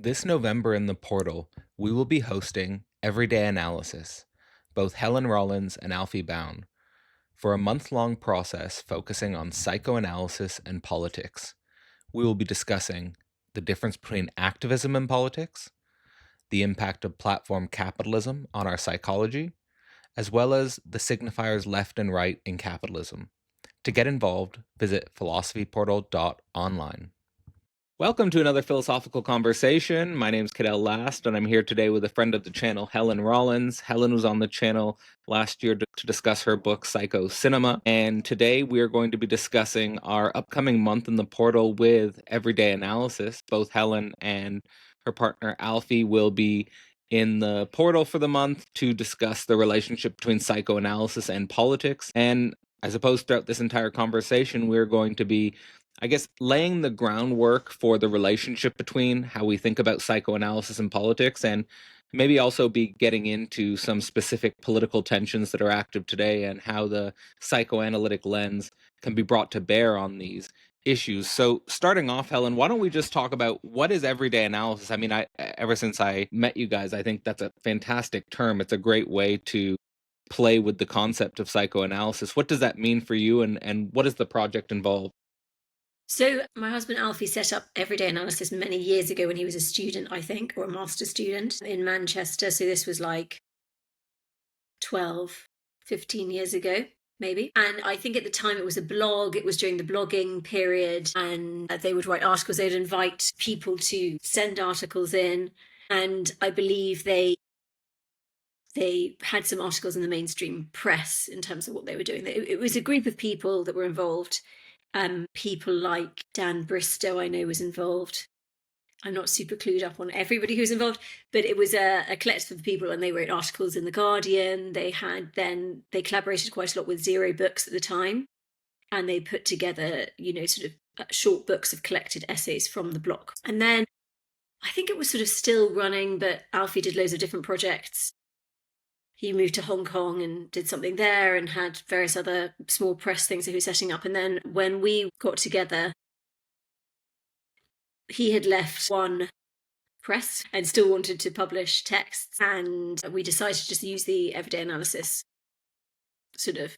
This November in the portal, we will be hosting Everyday Analysis, both Helen Rollins and Alfie Bown, for a month-long process focusing on psychoanalysis and politics. We will be discussing the difference between activism and politics, the impact of platform capitalism on our psychology, as well as the signifiers left and right in capitalism. To get involved, visit philosophyportal.online. Welcome to another philosophical conversation. My name is Cadell Last, and I'm here today with a friend of the channel, Helen Rollins. Helen was on the channel last year to discuss her book, Psychocinema, and today we are going to be discussing our upcoming month in the portal with Everyday Analysis. Both Helen and her partner, Alfie, will be in the portal for the month to discuss the relationship between psychoanalysis and politics. And I suppose throughout this entire conversation, we're going to be laying the groundwork for the relationship between how we think about psychoanalysis and politics, and maybe also be getting into some specific political tensions that are active today and how the psychoanalytic lens can be brought to bear on these issues. So starting off, Helen, why don't we just talk about what is everyday analysis? I mean, ever since I met you guys, I think that's a fantastic term. It's a great way to play with the concept of psychoanalysis. What does that mean for you, and what does the project involve? So my husband Alfie set up Everyday Analysis many years ago when he was a student, I think, or a master's student in Manchester. So this was like 12, 15 years ago, maybe. And I think at the time it was a blog. It was during the blogging period, and they would write articles. They'd invite people to send articles in. And I believe they had some articles in the mainstream press in terms of what they were doing. It was a group of people that were involved. People like Dan Bristow, I know, was involved. I'm not super clued up on everybody who's involved, but it was a collective of people, and they wrote articles in The Guardian. They collaborated quite a lot with Zero Books at the time, and they put together, sort of short books of collected essays from the block. And then I think it was sort of still running, but Alfie did loads of different projects. He moved to Hong Kong and did something there and had various other small press things that he was setting up. And then when we got together, he had left one press and still wanted to publish texts. And we decided to just use the Everyday Analysis sort of,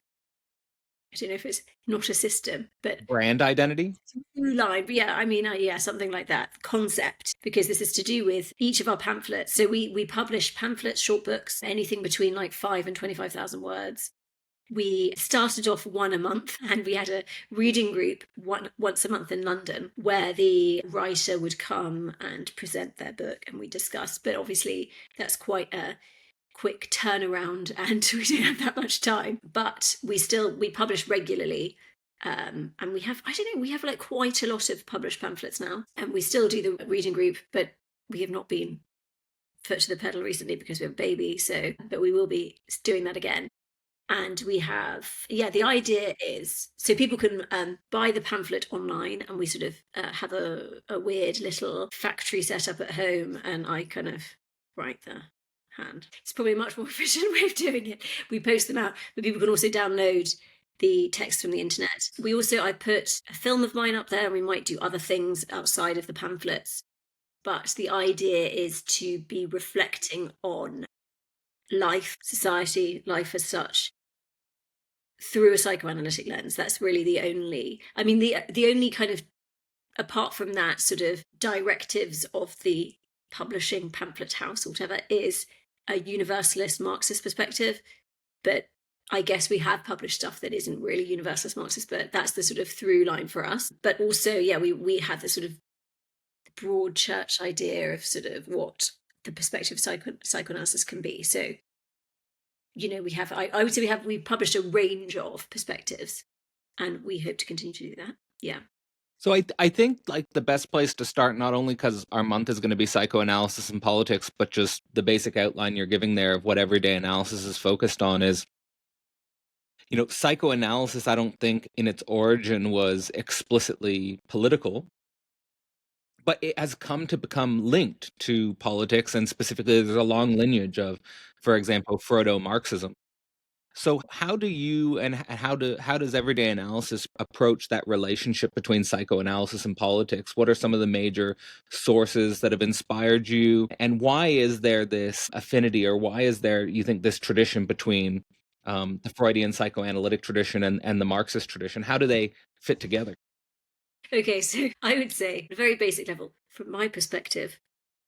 I don't know if it's not a system, but Brand identity? through line. But yeah, I mean, yeah, something like that concept, because this is to do with each of our pamphlets. So we publish pamphlets, short books, anything between like 5 and 25,000 words. We started off one a month, and we had a reading group once a month in London where the writer would come and present their book and we discussed. But obviously that's quite a quick turnaround and we don't have that much time. But we publish regularly. And we have like quite a lot of published pamphlets now, and we still do the reading group, but we have not been foot to the pedal recently because we have a baby. But we will be doing that again. And we have, the idea is, so people can buy the pamphlet online, and we sort of have a weird little factory set up at home, and I kind of write the hand. It's probably a much more efficient way of doing it. We post them out, but people can also download the text from the internet. I put a film of mine up there, and we might do other things outside of the pamphlets. But the idea is to be reflecting on life, society, life as such, through a psychoanalytic lens. That's really the only kind of, apart from that, sort of directives of the publishing pamphlet house or whatever, is a universalist Marxist perspective. But I guess we have published stuff that isn't really universalist Marxist, but that's the sort of through line for us. But also, we have this sort of broad church idea of sort of what the perspective of psychoanalysis can be. So, I would say we've published a range of perspectives, and we hope to continue to do that. Yeah. So I think like the best place to start, not only because our month is going to be psychoanalysis and politics, but just the basic outline you're giving there of what everyday analysis is focused on is, psychoanalysis, I don't think in its origin was explicitly political, but it has come to become linked to politics, and specifically there's a long lineage of, for example, Freudo-Marxism. So how do you and how does everyday analysis approach that relationship between psychoanalysis and politics? What are some of the major sources that have inspired you, and why is there this affinity, or why is there, you think, this tradition between the Freudian psychoanalytic tradition and the Marxist tradition? How do they fit together? Okay, so I would say, at a very basic level, from my perspective,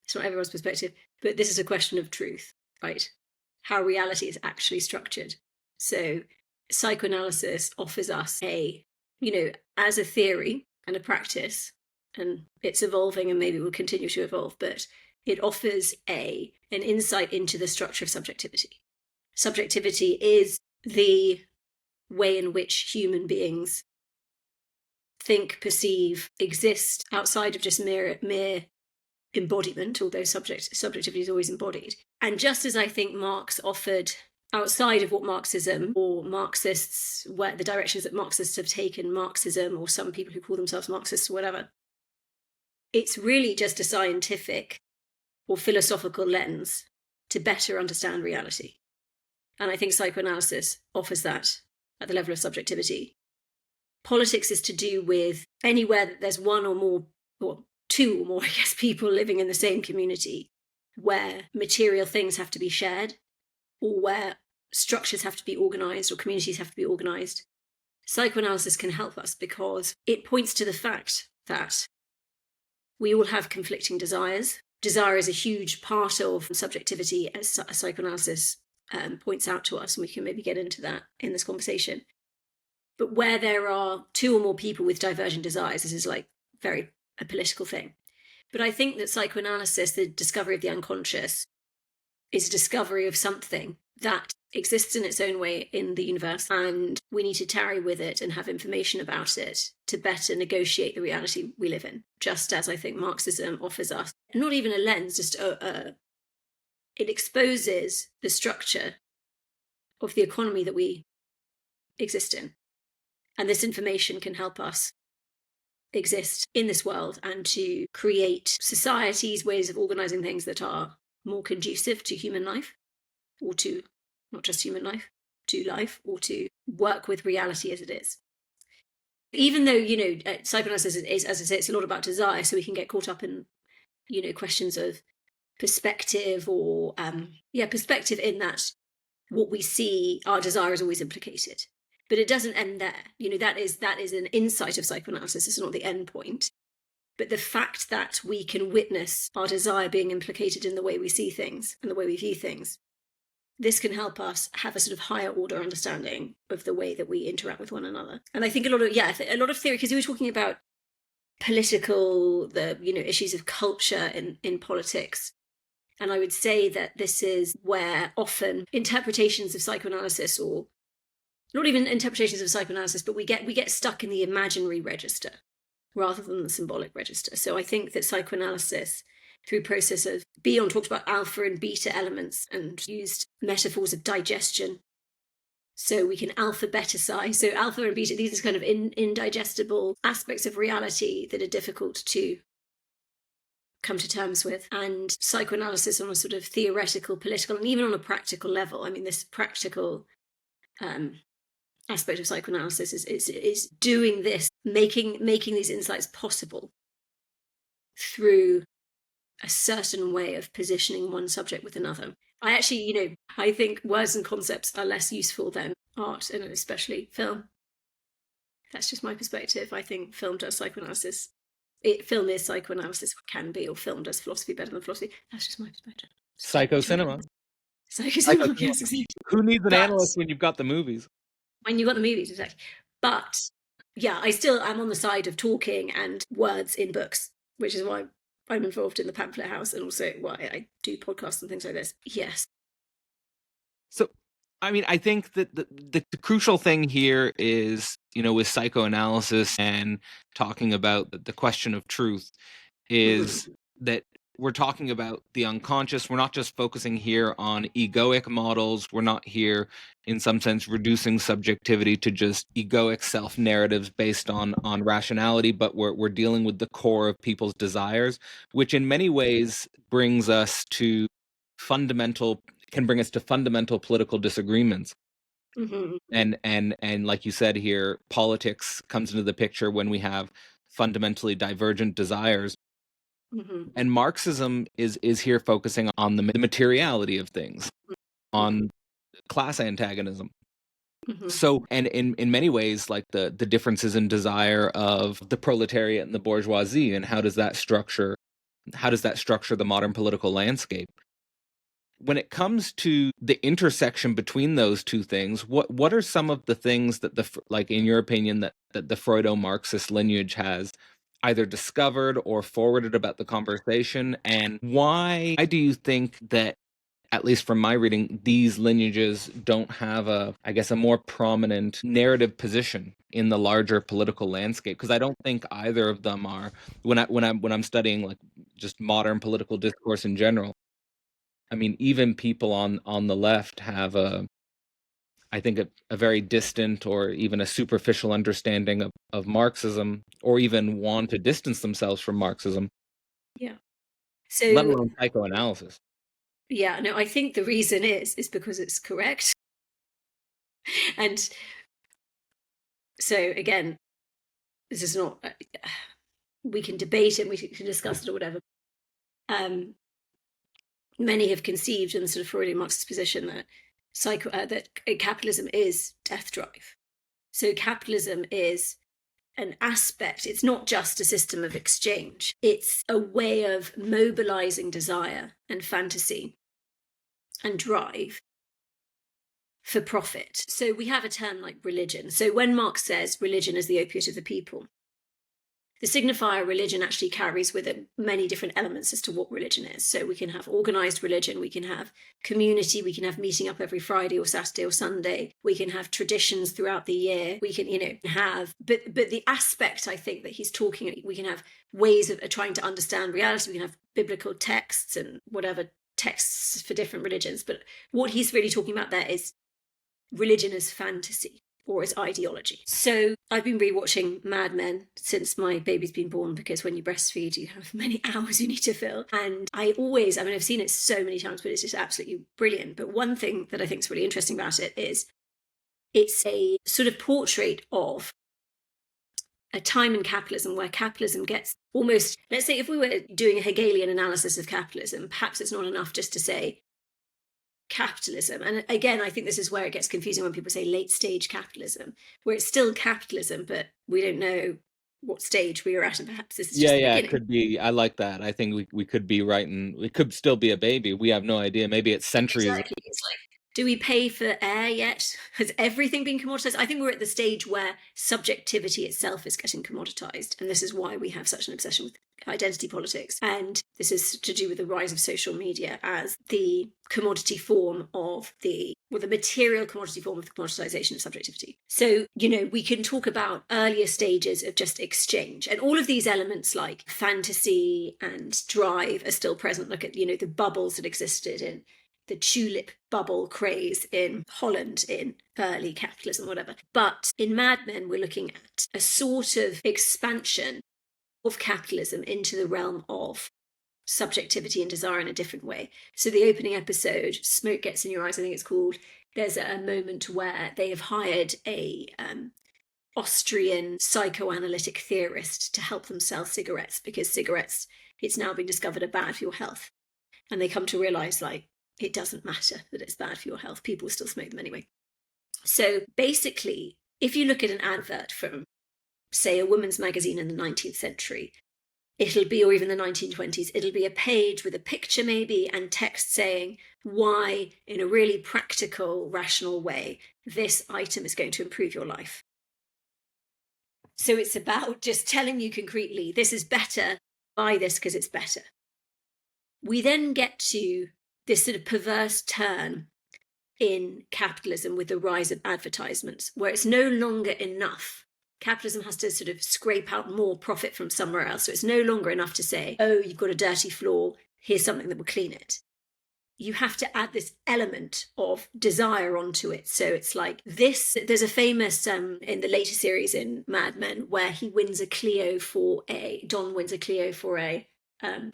it's not everyone's perspective, but this is a question of truth, right? How reality is actually structured. So psychoanalysis offers us as a theory and a practice, and it's evolving and maybe will continue to evolve, but it offers an insight into the structure of subjectivity. Subjectivity is the way in which human beings think, perceive, exist outside of just mere embodiment, although subjectivity is always embodied. And just as I think Marx offered, outside of what Marxism or Marxists, where the directions that Marxists have taken Marxism, or some people who call themselves Marxists or whatever, it's really just a scientific or philosophical lens to better understand reality. And I think psychoanalysis offers that at the level of subjectivity. Politics is to do with anywhere that there's one or more, or two or more, I guess, people living in the same community, where material things have to be shared, or where structures have to be organized, or communities have to be organized. Psychoanalysis can help us because it points to the fact that we all have conflicting desires. Desire is a huge part of subjectivity, as psychoanalysis points out to us, and we can maybe get into that in this conversation. But where there are two or more people with divergent desires, this is like very a political thing. But I think that psychoanalysis, the discovery of the unconscious, is a discovery of something that exists in its own way in the universe, and we need to tarry with it and have information about it to better negotiate the reality we live in. Just as I think Marxism offers us, not even a lens, just it exposes the structure of the economy that we exist in. And this information can help us exist in this world and to create societies, ways of organizing things that are more conducive to human life, or to not just human life, to life, or to work with reality as it is. Even though, psychoanalysis is, as I say, it's a lot about desire, so we can get caught up in, questions of perspective, or, perspective in that what we see, our desire is always implicated. But it doesn't end there. That is an insight of psychoanalysis. It's not the end point. But the fact that we can witness our desire being implicated in the way we see things and the way we view things, this can help us have a sort of higher order understanding of the way that we interact with one another. And I think a lot of theory, because you were talking about political, issues of culture in politics. And I would say that this is where often interpretations of psychoanalysis, or not even interpretations of psychoanalysis, but we get stuck in the imaginary register rather than the symbolic register. So I think that psychoanalysis, through process of, Bion talked about alpha and beta elements and used metaphors of digestion. So we can alphabetize. So alpha and beta, these are kind of indigestible aspects of reality that are difficult to come to terms with. And psychoanalysis on a sort of theoretical, political, and even on a practical level, I mean, this practical aspect of psychoanalysis is doing this, making these insights possible through a certain way of positioning one subject with another. I actually, I think words and concepts are less useful than art, and especially film. That's just my perspective. I think film does psychoanalysis. Film is psychoanalysis, what can be, or film does philosophy better than philosophy. That's just my perspective. Psychocinema. Psychocinema, yes, exactly. Who needs an analyst when you've got the movies? When you've got the movies, exactly. But yeah, I still am on the side of talking and words in books, which is why I'm involved in the Pamphlet House, and also why I do podcasts and things like this. Yes. So, I mean, I think that the crucial thing here is, with psychoanalysis and talking about the question of truth, is that we're talking about the unconscious. We're not just focusing here on egoic models. We're not here, in some sense, reducing subjectivity to just egoic self-narratives based on rationality, but we're dealing with the core of people's desires, which in many ways can bring us to fundamental political disagreements. Mm-hmm. And like you said here, politics comes into the picture when we have fundamentally divergent desires. Mm-hmm. And Marxism is here focusing on the materiality of things, on class antagonism. Mm-hmm. So, and in many ways, like the differences in desire of the proletariat and the bourgeoisie, and how does that structure the modern political landscape? When it comes to the intersection between those two things, what are some of the things that like in your opinion that the Freudo-Marxist lineage has either discovered or forwarded about the conversation, and why do you think that, at least from my reading, these lineages don't have I guess, a more prominent narrative position in the larger political landscape? Because I don't think either of them are, when I'm studying like just modern political discourse in general. I mean, even people on the left have I think a very distant or even a superficial understanding of Marxism, or even want to distance themselves from Marxism, Yeah. let So alone psychoanalysis. yeah, no, I think the reason is because it's correct. And so again, this is not, we can debate it, we can discuss it or whatever. Many have conceived in the sort of Freudian Marxist position that that capitalism is death drive. So capitalism is an aspect. It's not just a system of exchange. It's a way of mobilizing desire and fantasy and drive for profit. So we have a term like religion. So when Marx says religion is the opiate of the people, the signifier religion actually carries with it many different elements as to what religion is. So we can have organized religion, we can have community, we can have meeting up every Friday or Saturday or Sunday, we can have traditions throughout the year, we can, have, but the aspect I think that he's talking, we can have ways of trying to understand reality, we can have biblical texts and whatever texts for different religions. But what he's really talking about there is religion as fantasy or as ideology. So I've been rewatching Mad Men since my baby's been born, because when you breastfeed, you have many hours you need to fill. And I've seen it so many times, but it's just absolutely brilliant. But one thing that I think is really interesting about it is it's a sort of portrait of a time in capitalism where capitalism gets almost, let's say if we were doing a Hegelian analysis of capitalism, perhaps it's not enough just to say capitalism. And again, I think this is where it gets confusing when people say late stage capitalism, where it's still capitalism, but we don't know what stage we are at, and perhaps this is just the Yeah, it beginning. could be. I like that. I think we could be right, and we could still be a baby. We have no idea. Maybe it's centuries. Exactly. It's like, do we pay for air yet? Has everything been commoditized? I think we're at the stage where subjectivity itself is getting commoditized. And this is why we have such an obsession with identity politics. And this is to do with the rise of social media as the commodity form of the material commodity form of the commoditization of subjectivity. So, we can talk about earlier stages of just exchange. And all of these elements like fantasy and drive are still present. Look at, the bubbles that existed in the tulip bubble craze in Holland in early capitalism, whatever. But in Mad Men, we're looking at a sort of expansion of capitalism into the realm of subjectivity and desire in a different way. So the opening episode, Smoke Gets in Your Eyes, I think it's called, there's a moment where they have hired a Austrian psychoanalytic theorist to help them sell cigarettes, because cigarettes, it's now been discovered, are bad for your health. And they come to realize, like, it doesn't matter that it's bad for your health. People still smoke them anyway. So basically, if you look at an advert from, say, a women's magazine in the 19th century, it'll be, or even the 1920s, it'll be a page with a picture maybe and text saying why, in a really practical, rational way, this item is going to improve your life. So it's about just telling you concretely, this is better, buy this because it's better. We then get to this sort of perverse turn in capitalism with the rise of advertisements, where it's no longer enough. Capitalism has to sort of scrape out more profit from somewhere else. So it's no longer enough to say, oh, you've got a dirty floor, here's something that will clean it. You have to add this element of desire onto it. So it's like this, there's a famous, in the later series in Mad Men, where Don wins a Clio for a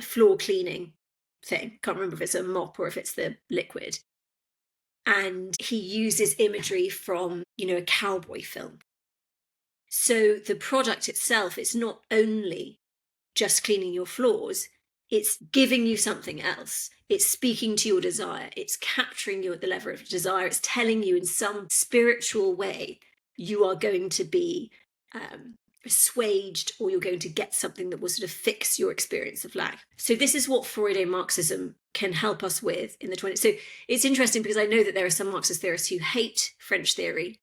floor cleaning thing. Can't remember if it's a mop or if it's the liquid. And he uses imagery from, a cowboy film. So the product itself is not only just cleaning your floors, it's giving you something else. It's speaking to your desire. It's capturing you at the level of desire. It's telling you in some spiritual way you are going to be assuaged, or you're going to get something that will sort of fix your experience of lack. So this is what Freudo-Marxism can help us with in the 20s. So it's interesting because I know that there are some Marxist theorists who hate French theory.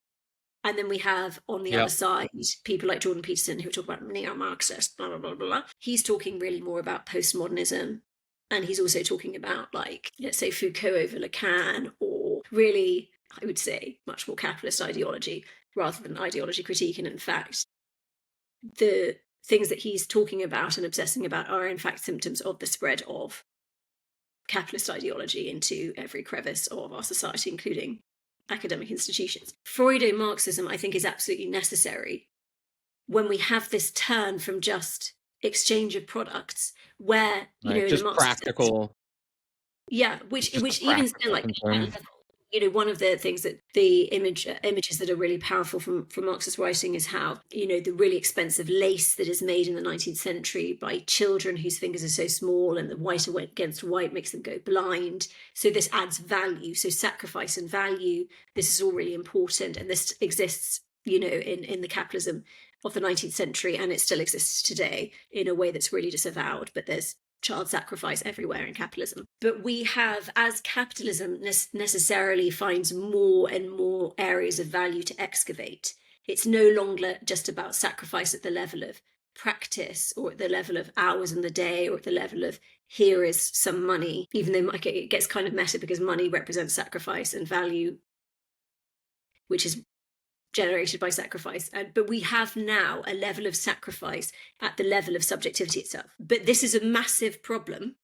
And then we have on the other side people like Jordan Peterson who talk about neo-Marxist, blah, blah, blah, blah. He's talking really more about postmodernism. And he's also talking about, like, let's say, Foucault over Lacan, or really, I would say, much more capitalist ideology rather than ideology critique. And in fact, the things that he's talking about and obsessing about are in fact symptoms of the spread of capitalist ideology into every crevice of our society, including academic institutions. Freudo-Marxism, I think, is absolutely necessary when we have this turn from just exchange of products, where, just practical. Which even still, like, one of the things that the images that are really powerful from Marxist writing is how, the really expensive lace that is made in the 19th century by children whose fingers are so small, and the white against white makes them go blind. So this adds value. So sacrifice and value, this is all really important. And this exists, in the capitalism of the 19th century, and it still exists today in a way that's really disavowed. But there's child sacrifice everywhere in capitalism. But we have, as capitalism necessarily finds more and more areas of value to excavate, it's no longer just about sacrifice at the level of practice, or at the level of hours in the day, or at the level of here is some money, even though it gets kind of meta because money represents sacrifice, and value, which is generated by sacrifice. But we have now a level of sacrifice at the level of subjectivity itself. But this is a massive problem,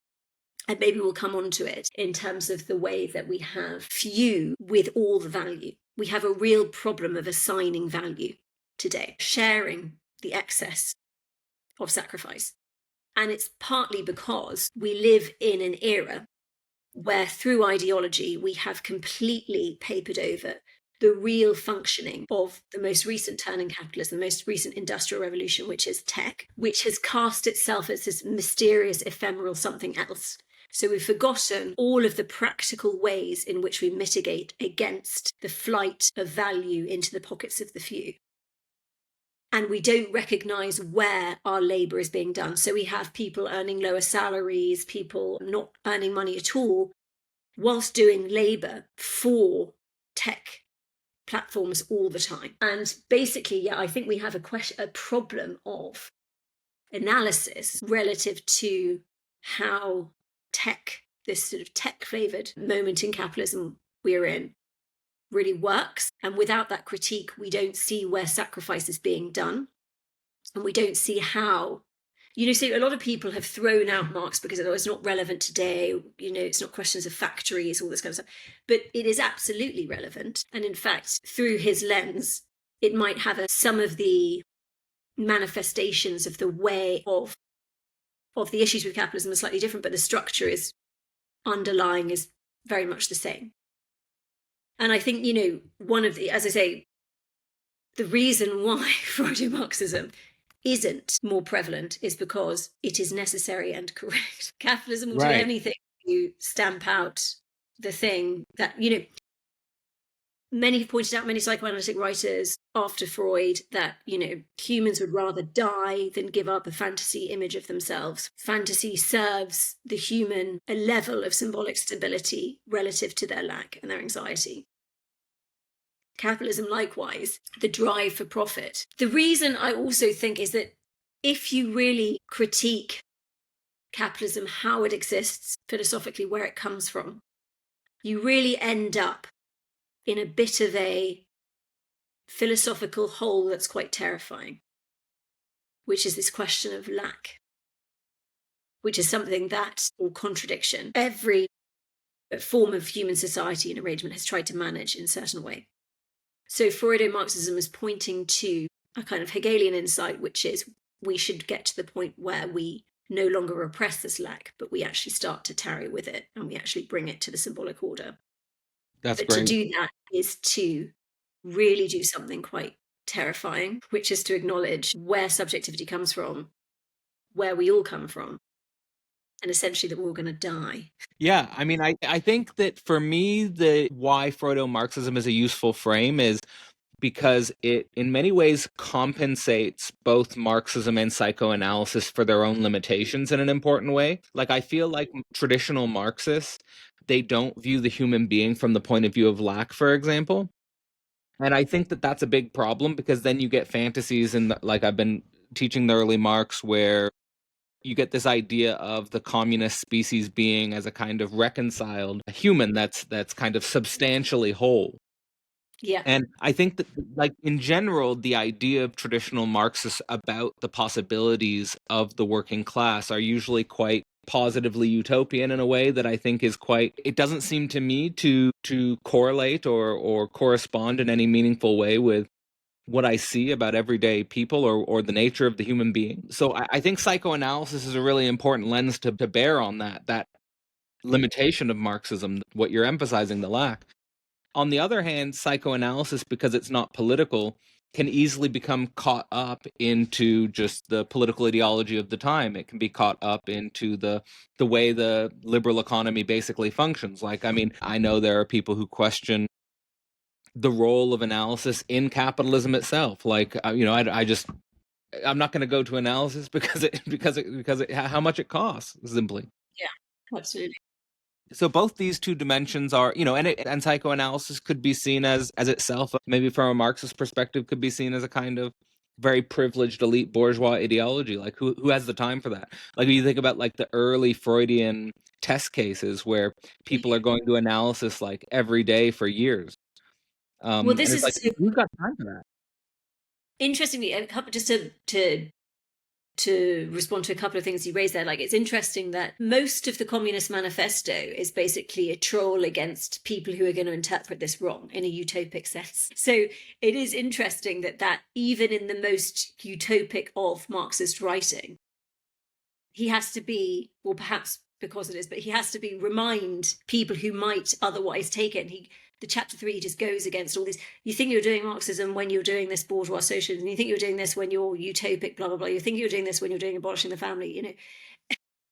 and maybe we'll come on to it in terms of the way that we have few with all the value. We have a real problem of assigning value today, sharing the excess of sacrifice. And it's partly because we live in an era where through ideology we have completely papered over the real functioning of the most recent turn in capitalism, the most recent industrial revolution, which is tech, which has cast itself as this mysterious, ephemeral something else. So we've forgotten all of the practical ways in which we mitigate against the flight of value into the pockets of the few. And we don't recognise where our labour is being done. So we have people earning lower salaries, people not earning money at all, whilst doing labour for tech platforms all the time. And basically, I think we have a problem of analysis relative to how tech, this sort of tech-flavoured moment in capitalism we're in, really works. And without that critique, we don't see where sacrifice is being done. And we don't see how, so a lot of people have thrown out Marx because it's not relevant today, it's not questions of factories, all this kind of stuff. But it is absolutely relevant. And in fact, through his lens, it might have some of the manifestations of the way of the issues with capitalism are slightly different, but the structure is underlying is very much the same. And I think, one of the, as I say, the reason why Freudo-Marxism isn't more prevalent is because it is necessary and correct. Capitalism will do anything to stamp out the thing that, many have pointed out, many psychoanalytic writers after Freud, that, humans would rather die than give up a fantasy image of themselves. Fantasy serves the human a level of symbolic stability relative to their lack and their anxiety. Capitalism, likewise, the drive for profit. The reason I also think is that if you really critique capitalism, how it exists, philosophically, where it comes from, you really end up in a bit of a philosophical hole that's quite terrifying, which is this question of lack, which is something that, or contradiction, every form of human society and arrangement has tried to manage in a certain way. So Freudo-Marxism is pointing to a kind of Hegelian insight, which is we should get to the point where we no longer repress this lack, but we actually start to tarry with it, and we actually bring it to the symbolic order. That's But to great. do that is to really do something quite terrifying, which is to acknowledge where subjectivity comes from, where we all come from, and essentially that we're all going to die. Yeah, I mean, I think that for me, the why Freudo-Marxism is a useful frame is because it, in many ways, compensates both Marxism and psychoanalysis for their own limitations in an important way. Like, I feel like traditional Marxists, they don't view the human being from the point of view of lack, for example. And I think that that's a big problem because then you get fantasies, and like I've been teaching the early Marx, where you get this idea of the communist species being as a kind of reconciled human that's kind of substantially whole. Yeah. And I think that, like, in general, the idea of traditional Marxists about the possibilities of the working class are usually quite positively utopian in a way that I think is quite, it doesn't seem to me to correlate or correspond in any meaningful way with what I see about everyday people or the nature of the human being. So I think psychoanalysis is a really important lens to bear on that limitation of Marxism, what you're emphasizing, the lack. On the other hand, psychoanalysis, because it's not political, can easily become caught up into just the political ideology of the time. It can be caught up into the way the liberal economy basically functions. Like, I mean, I know there are people who question the role of analysis in capitalism itself. Like, I'm not going to go to analysis because how much it costs simply. Yeah, absolutely. So both these two dimensions are, and psychoanalysis could be seen as itself, maybe from a Marxist perspective, could be seen as a kind of very privileged elite bourgeois ideology. Like, who has the time for that? Like, you think about like the early Freudian test cases where people are going to analysis like every day for years. Well, And this it's like, is so who's got time for that? interestingly, just to respond to a couple of things you raised there. Like, it's interesting that most of the Communist Manifesto is basically a troll against people who are going to interpret this wrong in a utopic sense. So it is interesting that even in the most utopic of Marxist writing, he has to be, well, perhaps because it is, but he has to be remind people who might otherwise take it. And the chapter 3 just goes against all these. You think you're doing Marxism when you're doing this bourgeois socialism. You think you're doing this when you're utopic, blah, blah, blah. You think you're doing this when you're doing abolishing the family,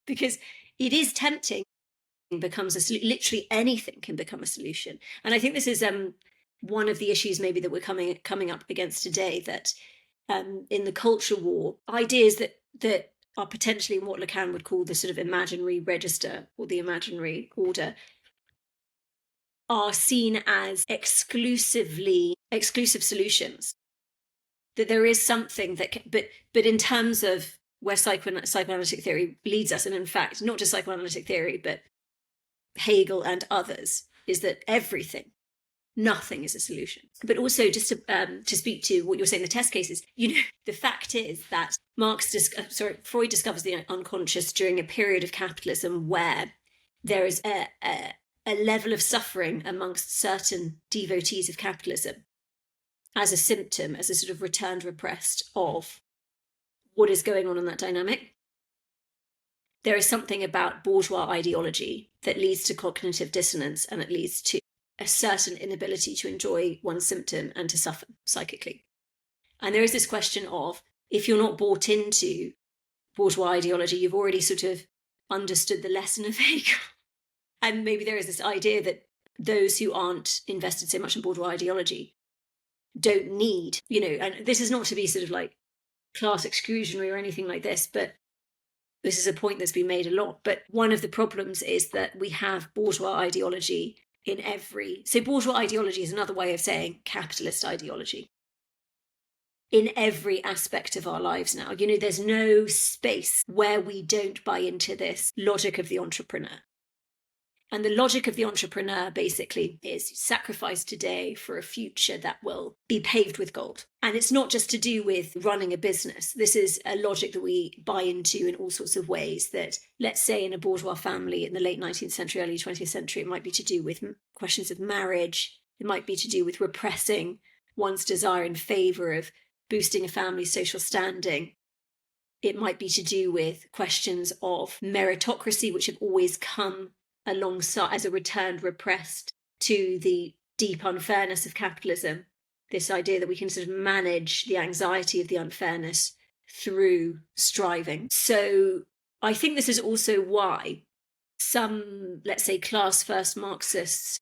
because it is tempting. Becomes literally anything can become a solution. And I think this is one of the issues maybe that we're coming up against today, that in the culture war, ideas that are potentially in what Lacan would call the sort of imaginary register or the imaginary order are seen as exclusive solutions. That there is something but in terms of where psychoanalytic theory leads us, and in fact, not just psychoanalytic theory, but Hegel and others, is that nothing is a solution. But also, just to speak to what you're saying, the test cases, the fact is that Freud discovers the unconscious during a period of capitalism where there is a level of suffering amongst certain devotees of capitalism as a symptom, as a sort of returned repressed of what is going on in that dynamic. There is something about bourgeois ideology that leads to cognitive dissonance, and it leads to a certain inability to enjoy one's symptom and to suffer psychically. And there is this question of, if you're not bought into bourgeois ideology, you've already sort of understood the lesson of Hegel. And maybe there is this idea that those who aren't invested so much in bourgeois ideology don't need, and this is not to be sort of like class exclusionary or anything like this, but this is a point that's been made a lot. But one of the problems is that we have bourgeois ideology so bourgeois ideology is another way of saying capitalist ideology in every aspect of our lives now. There's no space where we don't buy into this logic of the entrepreneur. And the logic of the entrepreneur basically is sacrifice today for a future that will be paved with gold. And it's not just to do with running a business. This is a logic that we buy into in all sorts of ways. That, let's say, in a bourgeois family in the late 19th century, early 20th century, it might be to do with questions of marriage. It might be to do with repressing one's desire in favor of boosting a family's social standing. It might be to do with questions of meritocracy, which have always come alongside as a returned repressed to the deep unfairness of capitalism, this idea that we can sort of manage the anxiety of the unfairness through striving. So I think this is also why some, let's say, class first Marxists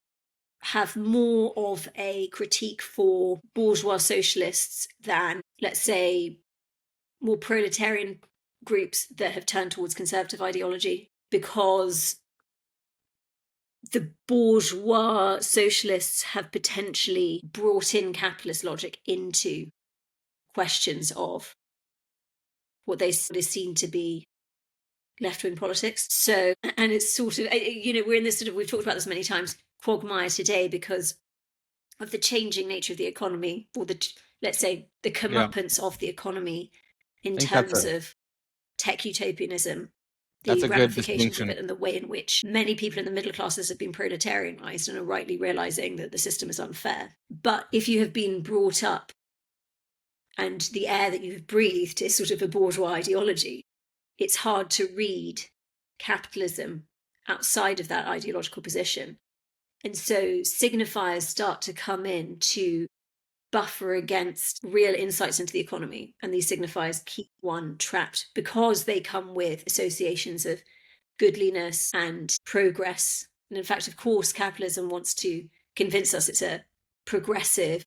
have more of a critique for bourgeois socialists than, let's say, more proletarian groups that have turned towards conservative ideology, because the bourgeois socialists have potentially brought in capitalist logic into questions of what they seem to be left-wing politics. So, and it's sort of, we're in this sort of, we've talked about this many times, quagmire today because of the changing nature of the economy, or the, let's say, the comeuppance of the economy in terms of tech utopianism, that's the a good ramifications of distinction. it, and the way in which many people in the middle classes have been proletarianized and are rightly realizing that the system is unfair. But if you have been brought up and the air that you've breathed is sort of a bourgeois ideology, it's hard to read capitalism outside of that ideological position. And so signifiers start to come in to buffer against real insights into the economy. And these signifiers keep one trapped because they come with associations of goodliness and progress. And in fact, of course, capitalism wants to convince us it's a progressive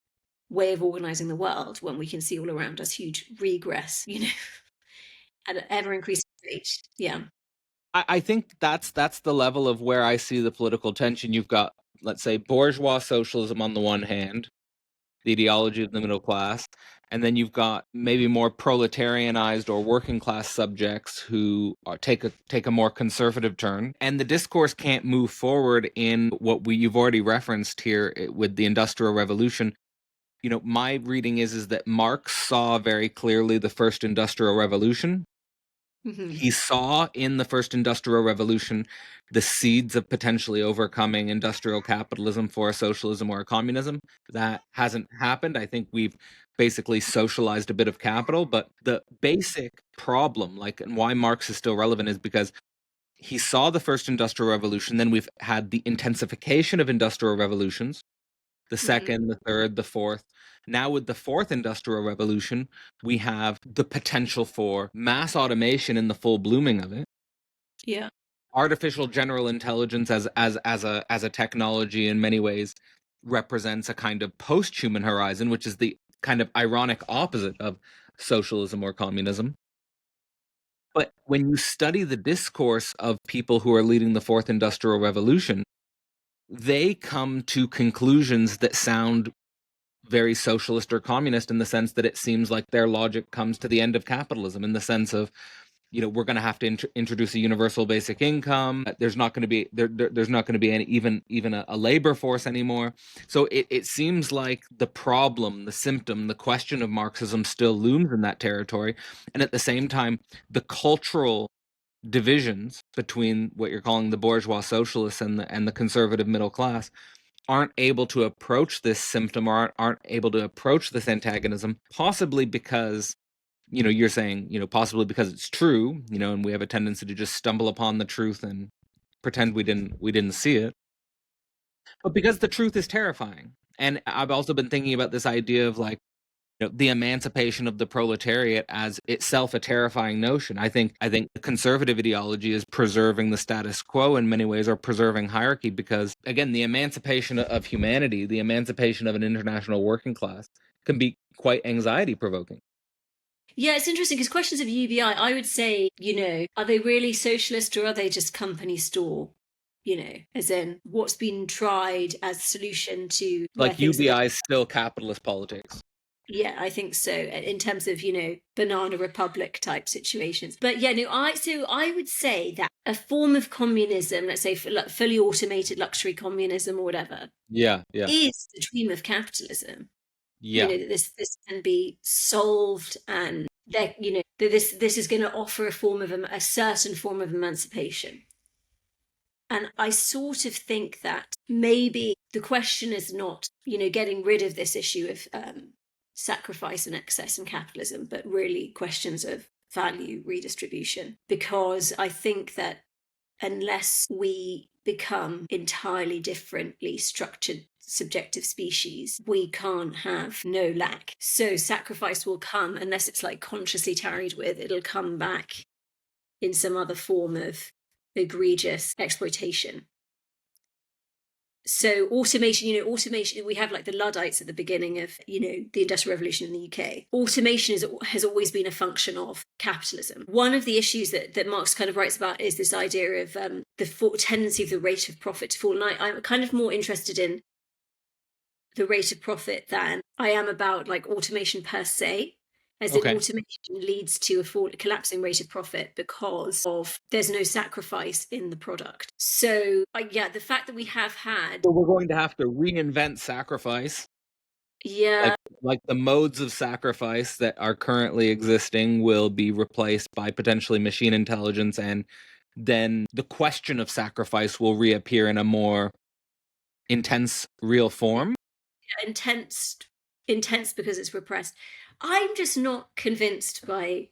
way of organizing the world when we can see all around us huge regress, at an ever increasing rate. Yeah. I think that's the level of where I see the political tension. You've got, let's say, bourgeois socialism on the one hand, the ideology of the middle class, and then you've got maybe more proletarianized or working class subjects who take a more conservative turn, and the discourse can't move forward in what you've already referenced here with the Industrial Revolution. My reading is that Marx saw very clearly the first Industrial Revolution. Mm-hmm. He saw in the first Industrial Revolution the seeds of potentially overcoming industrial capitalism for a socialism or a communism. That hasn't happened. I think we've basically socialized a bit of capital, but the basic problem, and why Marx is still relevant, is because he saw the first Industrial Revolution, then we've had the intensification of industrial revolutions, the second, the third, the fourth. Now, with the fourth Industrial Revolution, we have the potential for mass automation in the full blooming of it. Yeah. Artificial general intelligence as a technology in many ways represents a kind of post-human horizon, which is the kind of ironic opposite of socialism or communism. But when you study the discourse of people who are leading the fourth Industrial Revolution, they come to conclusions that sound very socialist or communist, in the sense that it seems like their logic comes to the end of capitalism, in the sense of, we're going to have to introduce a universal basic income. There's not going to be there's not going to be any even a labor force anymore. So it seems like the problem, the symptom, the question of Marxism still looms in that territory, and at the same time, the cultural divisions between what you're calling the bourgeois socialists and the conservative middle class aren't able to approach this symptom, or aren't able to approach this antagonism, possibly because, you're saying, possibly because it's true, and we have a tendency to just stumble upon the truth and pretend we didn't see it, but because the truth is terrifying. And I've also been thinking about this idea of the emancipation of the proletariat as itself a terrifying notion. I think the conservative ideology is preserving the status quo in many ways, or preserving hierarchy, because again, the emancipation of humanity, the emancipation of an international working class, can be quite anxiety provoking. Yeah, it's interesting because questions of UBI, I would say, are they really socialist or are they just company store? As in what's been tried as a solution to where Like things are UBI is still capitalist politics. Yeah, I think so. In terms of, banana republic type situations. But yeah, no, I would say that a form of communism, let's say fully automated luxury communism or whatever, Yeah. is the dream of capitalism. Yeah. That this can be solved, and that that this is going to offer a certain form of emancipation. And I sort of think that maybe the question is not, getting rid of this issue of sacrifice and excess in capitalism, but really questions of value redistribution. Because I think that unless we become entirely differently structured subjective species, we can't have no lack. So sacrifice will come, unless it's like consciously tarried with, it'll come back in some other form of egregious exploitation. So automation, we have like the Luddites at the beginning of, the Industrial Revolution in the UK. Automation has always been a function of capitalism. One of the issues that Marx kind of writes about is this idea of the tendency of the rate of profit to fall. And I'm kind of more interested in the rate of profit than I am about like automation per se. As in, automation leads to a collapsing rate of profit because there's no sacrifice in the product. So, the fact that we have had... So we're going to have to reinvent sacrifice. Yeah. Like the modes of sacrifice that are currently existing will be replaced by potentially machine intelligence, and then the question of sacrifice will reappear in a more intense, real form. Yeah, intense because it's repressed. I'm just not convinced by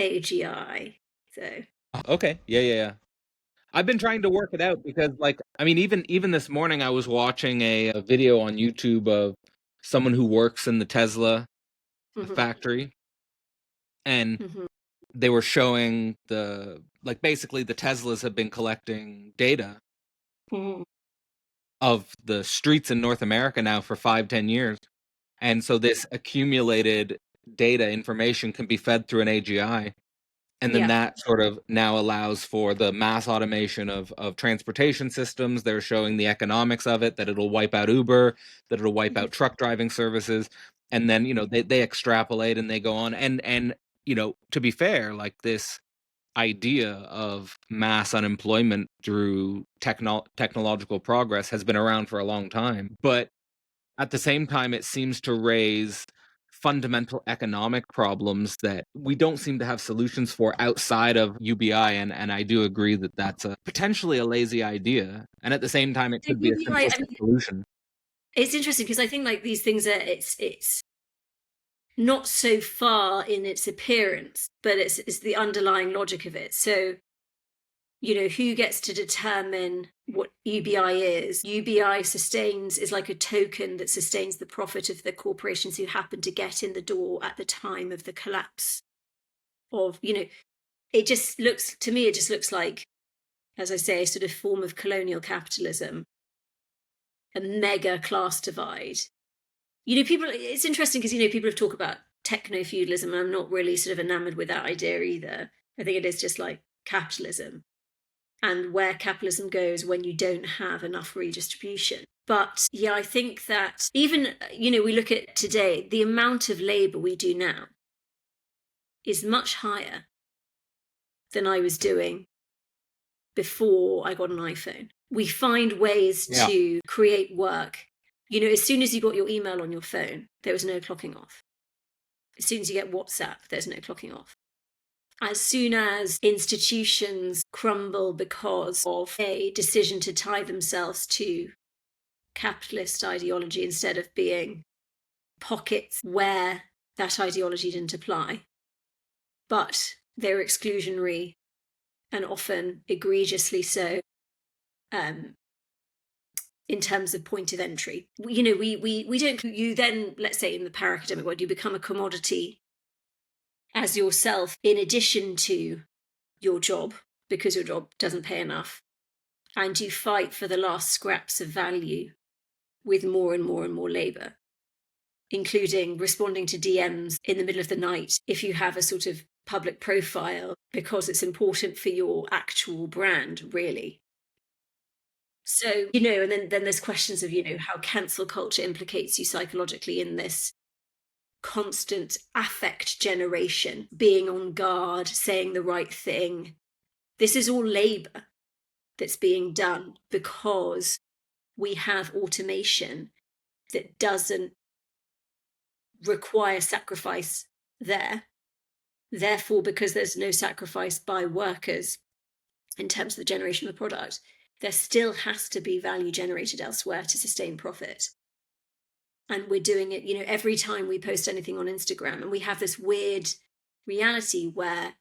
AGI, so. Okay, yeah. I've been trying to work it out because, even this morning I was watching a video on YouTube of someone who works in the Tesla factory, and they were showing basically the Teslas have been collecting data of the streets in North America now for 5-10 years. And so this accumulated data information can be fed through an AGI. And then that sort of now allows for the mass automation of transportation systems. They're showing the economics of it, that it'll wipe out Uber, that it'll wipe out truck driving services. And then, they extrapolate and they go on. And to be fair, like this idea of mass unemployment through technological progress has been around for a long time. But at the same time, it seems to raise fundamental economic problems that we don't seem to have solutions for outside of UBI, and I do agree that that's potentially a lazy idea, and at the same time it could be a simplistic solution. It's interesting because I think like these things are it's not so far in its appearance, but it's the underlying logic of it. So who gets to determine what UBI is? UBI is like a token that sustains the profit of the corporations who happen to get in the door at the time of the collapse of, it just looks like, as I say, a sort of form of colonial capitalism, a mega class divide. It's interesting because, people have talked about techno-feudalism, and I'm not really sort of enamored with that idea either. I think it is just like capitalism, and where capitalism goes when you don't have enough redistribution. But yeah, I think that even, we look at today, the amount of labor we do now is much higher than I was doing before I got an iPhone. We find ways to create work. As soon as you got your email on your phone, there was no clocking off. As soon as you get WhatsApp, there's no clocking off. As soon as institutions crumble because of a decision to tie themselves to capitalist ideology instead of being pockets where that ideology didn't apply, but they're exclusionary and often egregiously so, in terms of point of entry. We don't, you then, let's say in the para-academic world, you become a commodity as yourself in addition to your job, because your job doesn't pay enough, and you fight for the last scraps of value with more and more and more labor, including responding to DMs in the middle of the night if you have a sort of public profile, because it's important for your actual brand, really. So, and then there's questions of, how cancel culture implicates you psychologically in this constant affect generation, being on guard, saying the right thing. This is all labor that's being done because we have automation that doesn't require sacrifice there. Therefore, because there's no sacrifice by workers in terms of the generation of the product, there still has to be value generated elsewhere to sustain profit. And we're doing it, every time we post anything on Instagram, and we have this weird reality where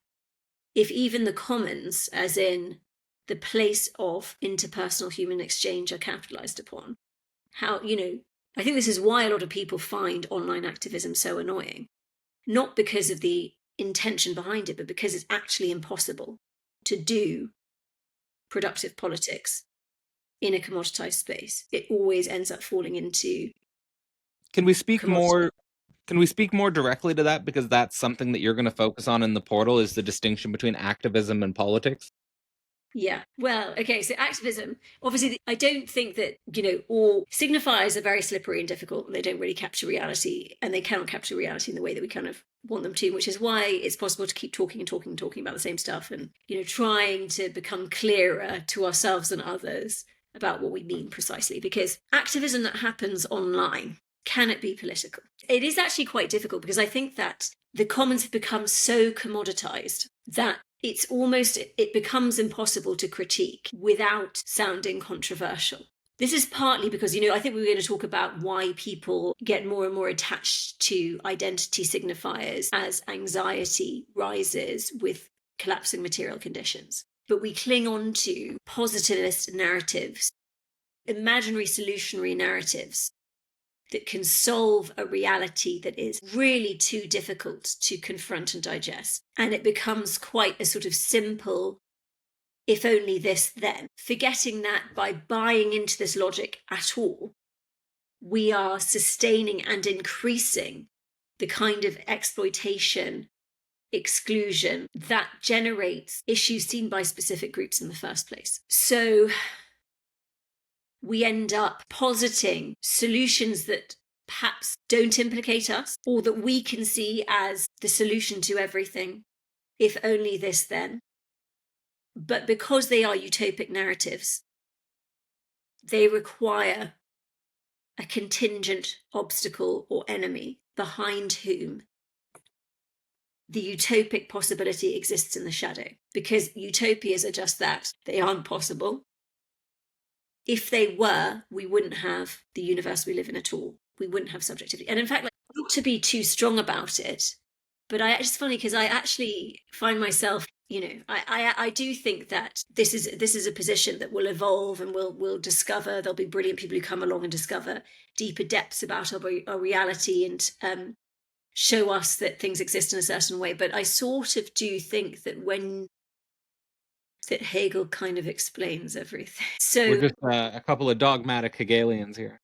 if even the commons, as in the place of interpersonal human exchange are capitalized upon. How, I think this is why a lot of people find online activism so annoying. Not because of the intention behind it, but because it's actually impossible to do productive politics in a commoditized space. It always ends up falling into Can we speak commodity. more directly to that, because that's something that you're going to focus on in the portal, is the distinction between activism and politics? Yeah. Well, okay. So activism, obviously, I don't think that, all signifiers are very slippery and difficult, and they don't really capture reality, and they cannot capture reality in the way that we kind of want them to, which is why it's possible to keep talking and talking and talking about the same stuff and, trying to become clearer to ourselves and others about what we mean precisely. Because activism that happens online, can it be political? It is actually quite difficult, because I think that the commons have become so commoditized that it becomes impossible to critique without sounding controversial. This is partly because, I think we're going to talk about why people get more and more attached to identity signifiers as anxiety rises with collapsing material conditions. But we cling on to positivist narratives, imaginary solutionary narratives that can solve a reality that is really too difficult to confront and digest. And it becomes quite a sort of simple, if only this, then. Forgetting that by buying into this logic at all, we are sustaining and increasing the kind of exploitation, exclusion that generates issues seen by specific groups in the first place. So we end up positing solutions that perhaps don't implicate us, or that we can see as the solution to everything, if only this, then. But because they are utopic narratives, they require a contingent obstacle or enemy behind whom the utopic possibility exists in the shadow. Because utopias are just that, they aren't possible. If they were, we wouldn't have the universe we live in at all. We wouldn't have subjectivity. And in fact, not to be too strong about it, but it's funny because I actually find myself, I do think that this is a position that will evolve, and we'll discover. There'll be brilliant people who come along and discover deeper depths about our reality and show us that things exist in a certain way. But I sort of do think that that Hegel kind of explains everything. So We're just a couple of dogmatic Hegelians here.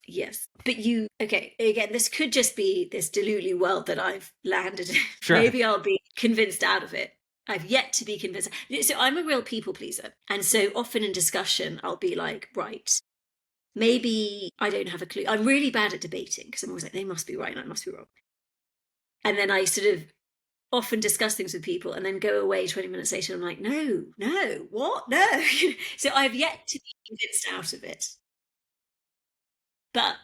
yes, but okay, again, this could just be this delulu world that I've landed in. Sure. Maybe I'll be convinced out of it. I've yet to be convinced. So I'm a real people pleaser. And so often in discussion, I'll be like, right, maybe I don't have a clue. I'm really bad at debating, because I'm always like, they must be right and I must be wrong. And then I sort of often discuss things with people and then go away 20 minutes later and I'm like, no, what? No. So I've yet to be convinced out of it. But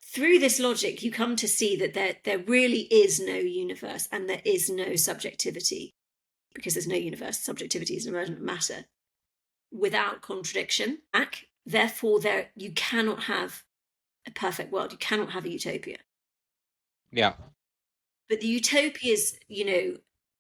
through this logic, you come to see that there really is no universe and there is no subjectivity, because there's no universe. Subjectivity is an emergent matter without contradiction. Therefore, you cannot have a perfect world. You cannot have a utopia. Yeah. But the utopias,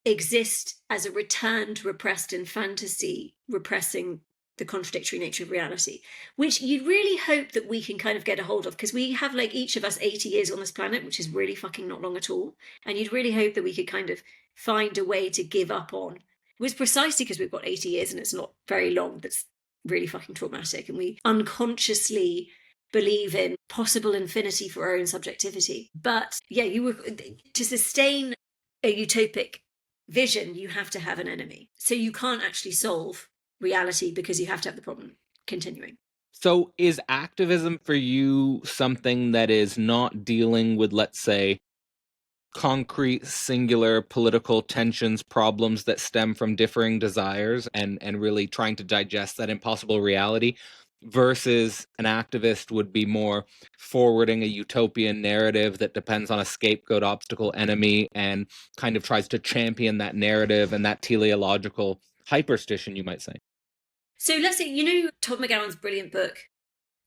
exist as a return to repressed in fantasy, repressing the contradictory nature of reality, which you'd really hope that we can kind of get a hold of, because we have each of us 80 years on this planet, which is really fucking not long at all. And you'd really hope that we could kind of find a way to give up on. It was precisely because we've got 80 years and it's not very long that's really fucking traumatic, and we unconsciously believe in possible infinity for our own subjectivity. But yeah, to sustain a utopic vision, you have to have an enemy. So you can't actually solve reality because you have to have the problem continuing. So is activism for you something that is not dealing with, let's say, concrete, singular political tensions, problems that stem from differing desires, and really trying to digest that impossible reality, versus an activist would be more forwarding a utopian narrative that depends on a scapegoat, obstacle, enemy, and kind of tries to champion that narrative and that teleological hyperstition, you might say? So let's say, Todd McGowan's brilliant book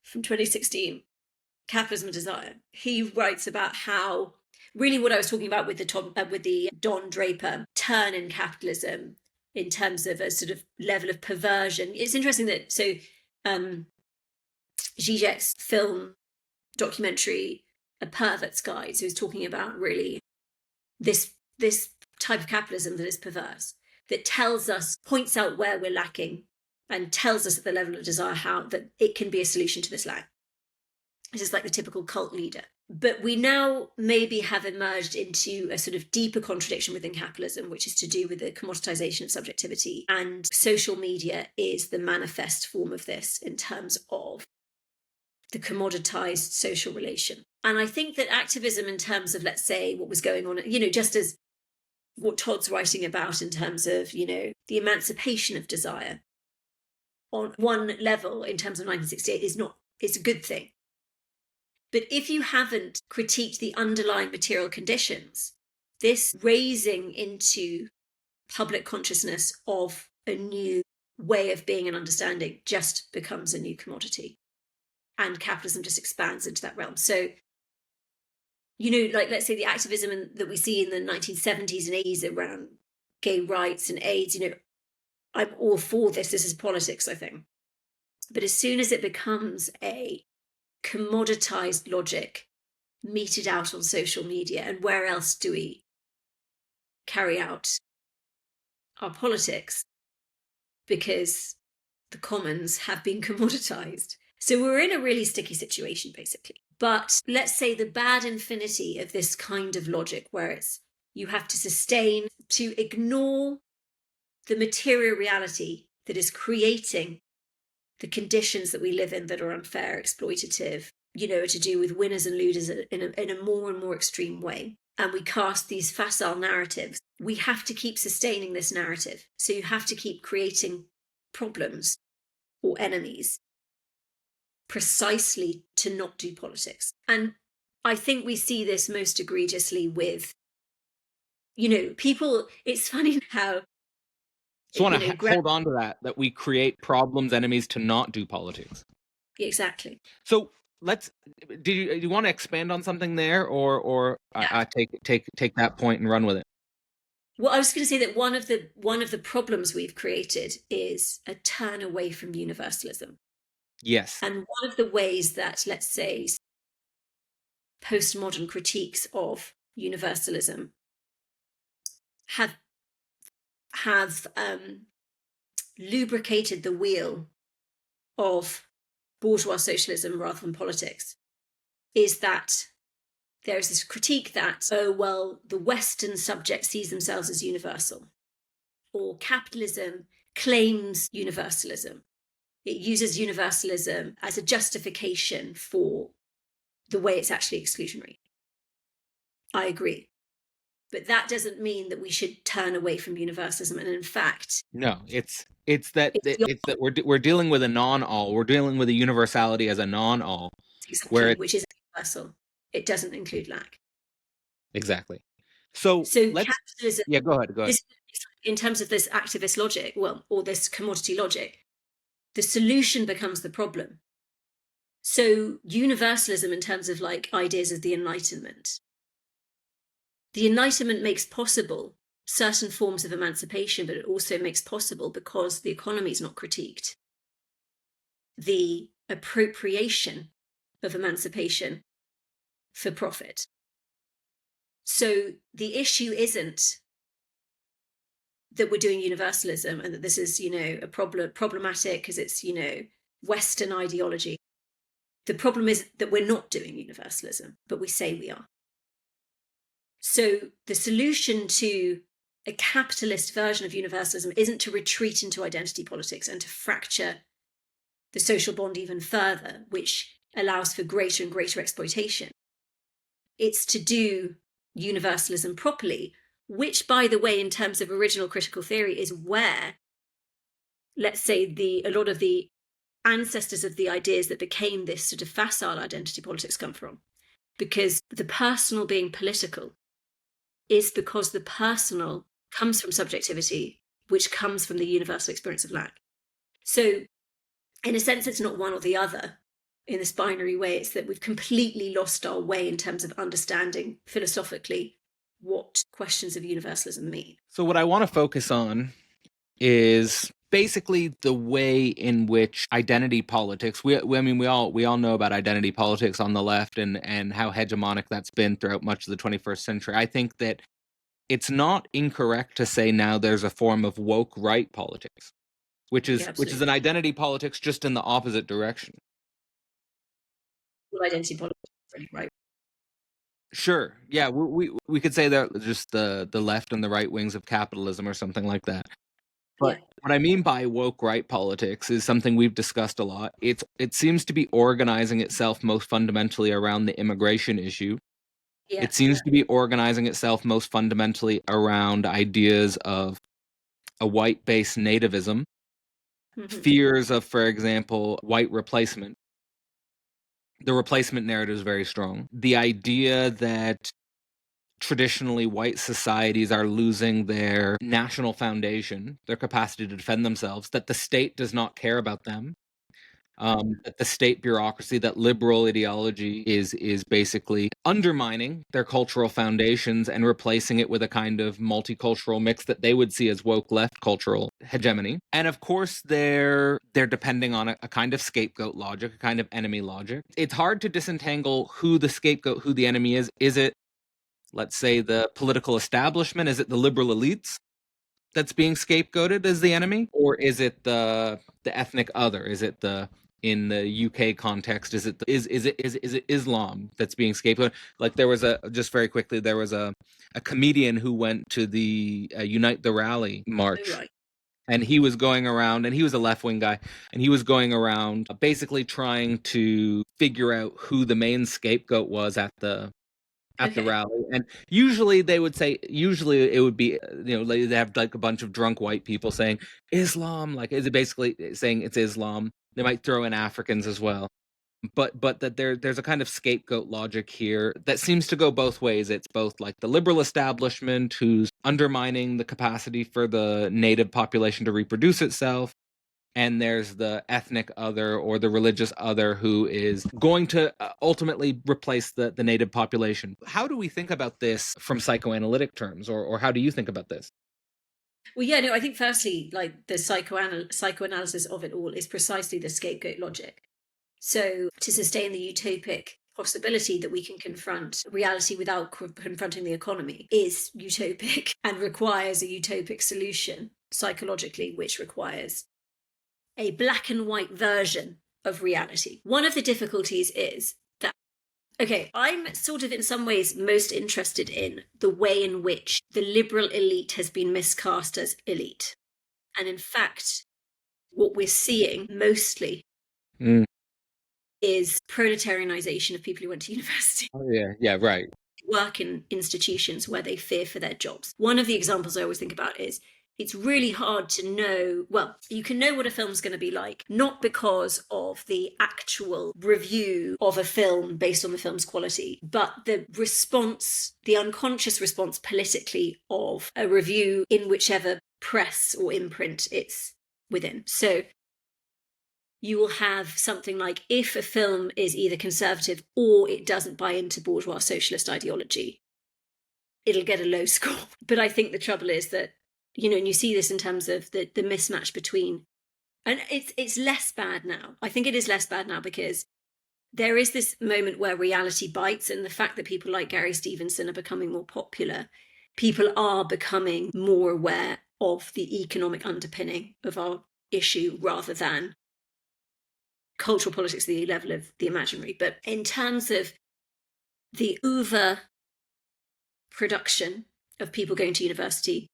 from 2016, Capitalism and Desire. He writes about how really what I was talking about with the Don Draper turn in capitalism in terms of a sort of level of perversion. It's interesting that, so Zizek's film documentary, A Pervert's Guide, so he's talking about really this type of capitalism that is perverse, that tells us, points out where we're lacking, and tells us at the level of desire how that it can be a solution to this lack. This is like the typical cult leader. But we now maybe have emerged into a sort of deeper contradiction within capitalism, which is to do with the commoditization of subjectivity. And social media is the manifest form of this in terms of the commoditized social relation. And I think that activism, in terms of, let's say, what was going on, just as what Todd's writing about in terms of, the emancipation of desire on one level in terms of 1968 it's a good thing. But if you haven't critiqued the underlying material conditions, this raising into public consciousness of a new way of being and understanding just becomes a new commodity. And capitalism just expands into that realm. So, let's say the activism that we see in the 1970s and 80s around gay rights and AIDS, I'm all for this. This is politics, I think. But as soon as it becomes a commoditized logic meted out on social media, and where else do we carry out our politics? Because the commons have been commoditized. So we're in a really sticky situation, basically. But let's say the bad infinity of this kind of logic, where it's you have to sustain, to ignore the material reality that is creating the conditions that we live in that are unfair, exploitative, to do with winners and losers in a more and more extreme way. And we cast these facile narratives. We have to keep sustaining this narrative. So you have to keep creating problems or enemies precisely to not do politics. And I think we see this most egregiously with, people. It's funny how... So I want to hold on to that we create problems, enemies to not do politics. Exactly. So do you want to expand on something there, or I take that point and run with it? Well, I was going to say that one of the problems we've created is a turn away from universalism. Yes. And one of the ways that, let's say, postmodern critiques of universalism have lubricated the wheel of bourgeois socialism rather than politics is that there is this critique that, the Western subject sees themselves as universal, or capitalism claims universalism. It uses universalism as a justification for the way it's actually exclusionary. I agree. But that doesn't mean that we should turn away from universalism. And in fact... No, it's that we're dealing with a non-all. We're dealing with a universality as a non-all. Exactly, which is universal. It doesn't include lack. Exactly. So capitalism... Yeah, go ahead. In terms of this activist logic, or this commodity logic, the solution becomes the problem. So universalism in terms of ideas of the Enlightenment. The Enlightenment makes possible certain forms of emancipation, but it also makes possible, because the economy is not critiqued, the appropriation of emancipation for profit. So the issue isn't that we're doing universalism and that this is, a problematic because it's, Western ideology. The problem is that we're not doing universalism, but we say we are. So the solution to a capitalist version of universalism isn't to retreat into identity politics and to fracture the social bond even further, which allows for greater and greater exploitation. It's to do universalism properly, which, by the way, in terms of original critical theory, is where, let's say, a lot of the ancestors of the ideas that became this sort of facile identity politics come from. Because the personal being political is because the personal comes from subjectivity, which comes from the universal experience of lack. So, in a sense, it's not one or the other in this binary way. It's that we've completely lost our way in terms of understanding philosophically what questions of universalism mean. So what I want to focus on is basically the way in which identity politics, we all know about identity politics on the left and how hegemonic that's been throughout much of the 21st century. I think that it's not incorrect to say now there's a form of woke right politics, which is an identity politics just in the opposite direction. Well, identity politics, right? Sure. Yeah, we could say that just the left and the right wings of capitalism or something like that. But what I mean by woke right politics is something we've discussed a lot. It seems to be organizing itself most fundamentally around the immigration issue. It seems to be organizing itself most fundamentally around ideas of a white-based nativism, fears of, for example, white replacement. The replacement narrative is very strong. The idea that traditionally white societies are losing their national foundation, their capacity to defend themselves, that the state does not care about them, that the state bureaucracy, that liberal ideology is basically undermining their cultural foundations and replacing it with a kind of multicultural mix that they would see as woke left cultural hegemony. And of course, they're depending on a kind of scapegoat logic, a kind of enemy logic. It's hard to disentangle who the scapegoat, who the enemy is. Is it, let's say, the political establishment? Is it the liberal elites that's being scapegoated as the enemy? Or is it the ethnic other? Is it in the UK context, is it Islam that's being scapegoated? Like there was just very quickly, there was a comedian who went to the Unite the Rally march. Oh, right. And he was going around, and he was a left-wing guy, and he was going around basically trying to figure out who the main scapegoat was at the rally. And usually they would say, it would be, they have like a bunch of drunk white people saying Islam, like is it basically saying it's Islam. They might throw in Africans as well. But that there's a kind of scapegoat logic here that seems to go both ways. It's both like the liberal establishment who's undermining the capacity for the native population to reproduce itself, and there's the ethnic other or the religious other who is going to ultimately replace the native population. How do we think about this from psychoanalytic terms, or how do you think about this? Well, yeah, no, I think firstly, like the psychoanalysis of it all is precisely the scapegoat logic. So to sustain the utopic possibility that we can confront reality without confronting the economy is utopic and requires a utopic solution psychologically, which requires a black and white version of reality. One of the difficulties is that, okay, I'm sort of in some ways most interested in the way in which the liberal elite has been miscast as elite. And in fact, what we're seeing mostly is proletarianization of people who went to university. Oh, yeah, right. Work in institutions where they fear for their jobs. One of the examples I always think about is it's really hard to know, well, you can know what a film's going to be like, not because of the actual review of a film based on the film's quality, but the response, the unconscious response politically of a review in whichever press or imprint it's within. So you will have something like, if a film is either conservative or it doesn't buy into bourgeois socialist ideology, it'll get a low score. But I think the trouble is that, and you see this in terms of the mismatch between, and it's less bad now. I think it is less bad now because there is this moment where reality bites, and the fact that people like Gary Stevenson are becoming more popular, people are becoming more aware of the economic underpinning of our issue rather than cultural politics at the level of the imaginary. But in terms of the over production of people going to university,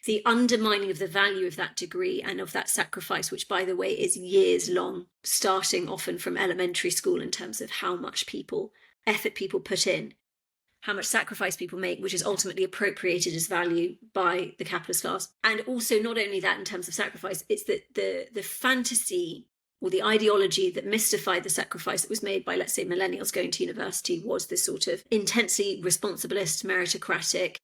the undermining of the value of that degree and of that sacrifice, which, by the way, is years long, starting often from elementary school in terms of how much effort people put in, how much sacrifice people make, which is ultimately appropriated as value by the capitalist class. And also, not only that in terms of sacrifice, it's that the fantasy or the ideology that mystified the sacrifice that was made by, let's say, millennials going to university was this sort of intensely responsibilist, meritocratic,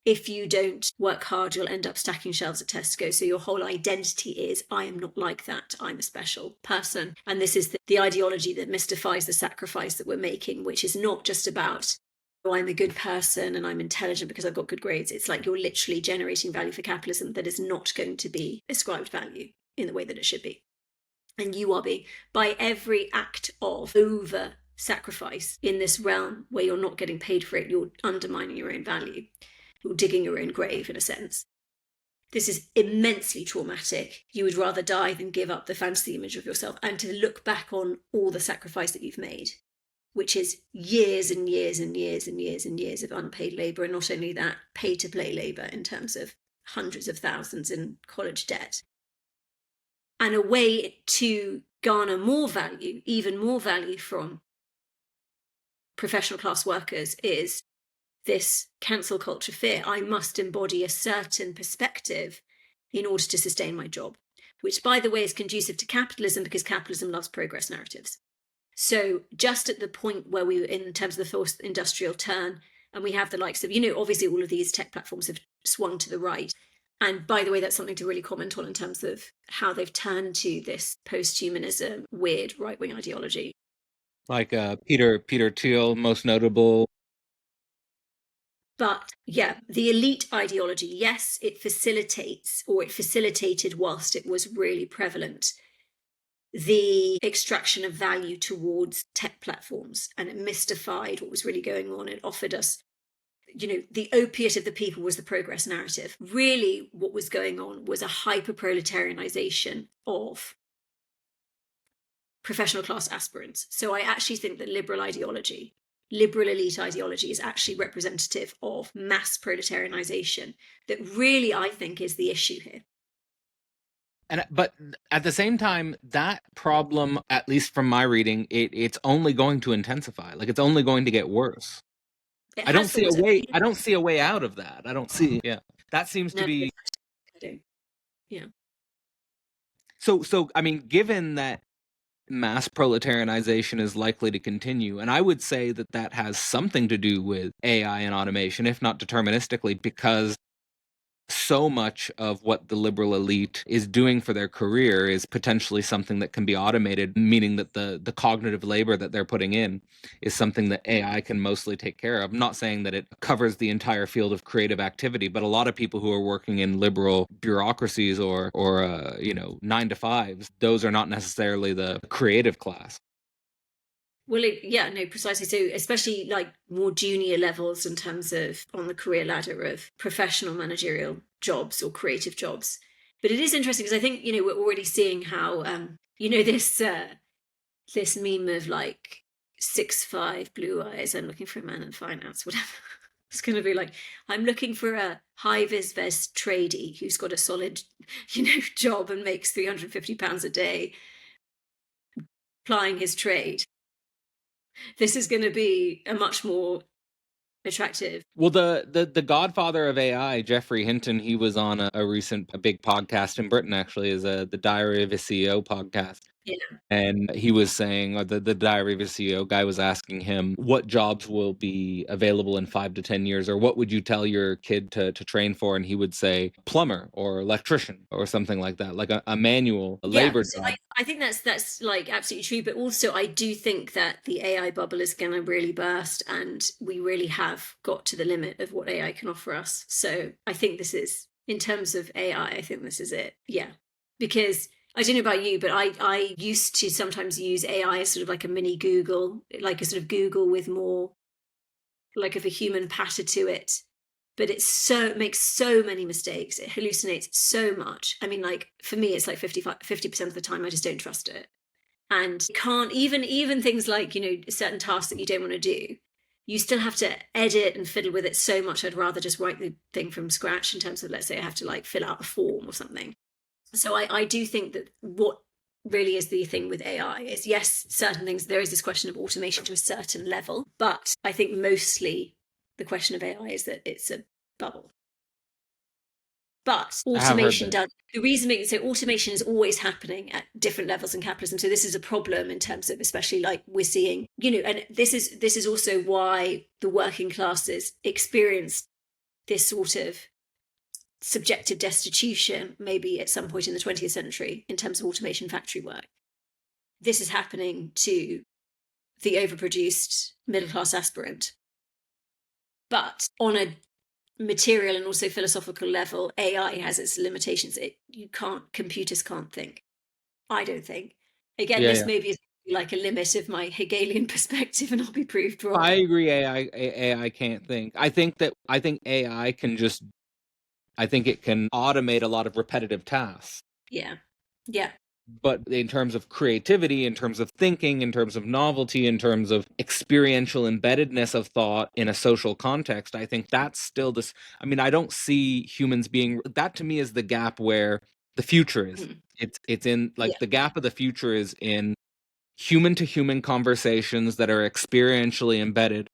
if you don't work hard, you'll end up stacking shelves at Tesco. So your whole identity is, I am not like that. I'm a special person. And this is the ideology that mystifies the sacrifice that we're making, which is not just about oh, I'm a good person and I'm intelligent because I've got good grades. It's like you're literally generating value for capitalism that is not going to be ascribed value in the way that it should be. And you are being, by every act of over sacrifice in this realm where you're not getting paid for it, you're undermining your own value. You're digging your own grave, in a sense. This is immensely traumatic. You would rather die than give up the fantasy image of yourself and to look back on all the sacrifice that you've made, which is years and years and years and years and years of unpaid labour, and not only that, pay-to-play labour in terms of hundreds of thousands in college debt. And a way to garner more value, even more value from professional class workers, is this cancel culture fear. I must embody a certain perspective in order to sustain my job, which, by the way, is conducive to capitalism because capitalism loves progress narratives. So just at the point where we were in terms of the fourth industrial turn, and we have the likes of, obviously all of these tech platforms have swung to the right. And by the way, that's something to really comment on in terms of how they've turned to this post-humanism, weird right-wing ideology. Like Peter Thiel, most notable. But yeah, the elite ideology, yes, it facilitates, or it facilitated whilst it was really prevalent, the extraction of value towards tech platforms, and it mystified what was really going on. It offered us, the opiate of the people was the progress narrative. Really, what was going on was a hyper-proletarianization of professional class aspirants. So I actually think that liberal elite ideology is actually representative of mass proletarianization that really, I think, is the issue here. But at the same time, that problem, at least from my reading, it's only going to intensify. Like, it's only going to get worse. I don't see a way out of that. I don't see. Yeah, that seems to be. Yeah. So I mean, given that mass proletarianization is likely to continue, and I would say that has something to do with AI and automation, if not deterministically, because so much of what the liberal elite is doing for their career is potentially something that can be automated, meaning that the cognitive labor that they're putting in is something that AI can mostly take care of. I'm not saying that it covers the entire field of creative activity, but a lot of people who are working in liberal bureaucracies or 9-to-5s, those are not necessarily the creative class. Well, precisely. So especially like more junior levels in terms of on the career ladder of professional managerial jobs or creative jobs. But it is interesting because I think, we're already seeing how, this meme of like 6'5" blue eyes, I'm looking for a man in finance, whatever. It's going to be like, I'm looking for a high-vis vest tradie who's got a solid, job and makes £350 a day plying his trade. This is going to be a much more attractive. Well, the godfather of AI, Geoffrey Hinton, he was on a big podcast in Britain, actually, is the Diary of a CEO podcast. Yeah. And he was saying, or the Diary of a CEO guy was asking him, what jobs will be available in 5 to 10 years, or what would you tell your kid to train for? And he would say plumber or electrician or something like that, like a manual labor job. I think that's like absolutely true. But also I do think that the AI bubble is going to really burst, and we really have got to the limit of what AI can offer us. So I think this is, in terms of AI, I think this is it. Yeah. Because I don't know about you, but I used to sometimes use AI as sort of like a mini Google, like a sort of Google with more like of a human patter to it. But it makes so many mistakes. It hallucinates so much. I mean, like for me, it's like 50% of the time I just don't trust it. And can't even things like, certain tasks that you don't want to do, you still have to edit and fiddle with it so much. I'd rather just write the thing from scratch in terms of, let's say I have to like fill out a form or something. So I do think that what really is the thing with AI is, yes, certain things, there is this question of automation to a certain level, but I think mostly the question of AI is that it's a bubble. But automation does, the reason being, so automation is always happening at different levels in capitalism. So this is a problem in terms of, especially like we're seeing, and this is also why the working classes experience this sort of subjective destitution, maybe at some point in the 20th century, in terms of automation factory work. This is happening to the overproduced middle-class aspirant on a material and also philosophical level, AI has its limitations. Computers can't think. I don't think. Again, Yeah, this yeah. maybe is like a limit of my Hegelian perspective, and I'll be proved wrong. I agree. AI can't think. I think AI can just. I think it can automate a lot of repetitive tasks. Yeah. Yeah. But in terms of creativity, in terms of thinking, in terms of novelty, in terms of experiential embeddedness of thought in a social context, I think that's still this. I mean, I don't see humans being that. To me is the gap where the future is. Mm. It's in Yeah. like the gap of the future is in human to human conversations that are experientially embedded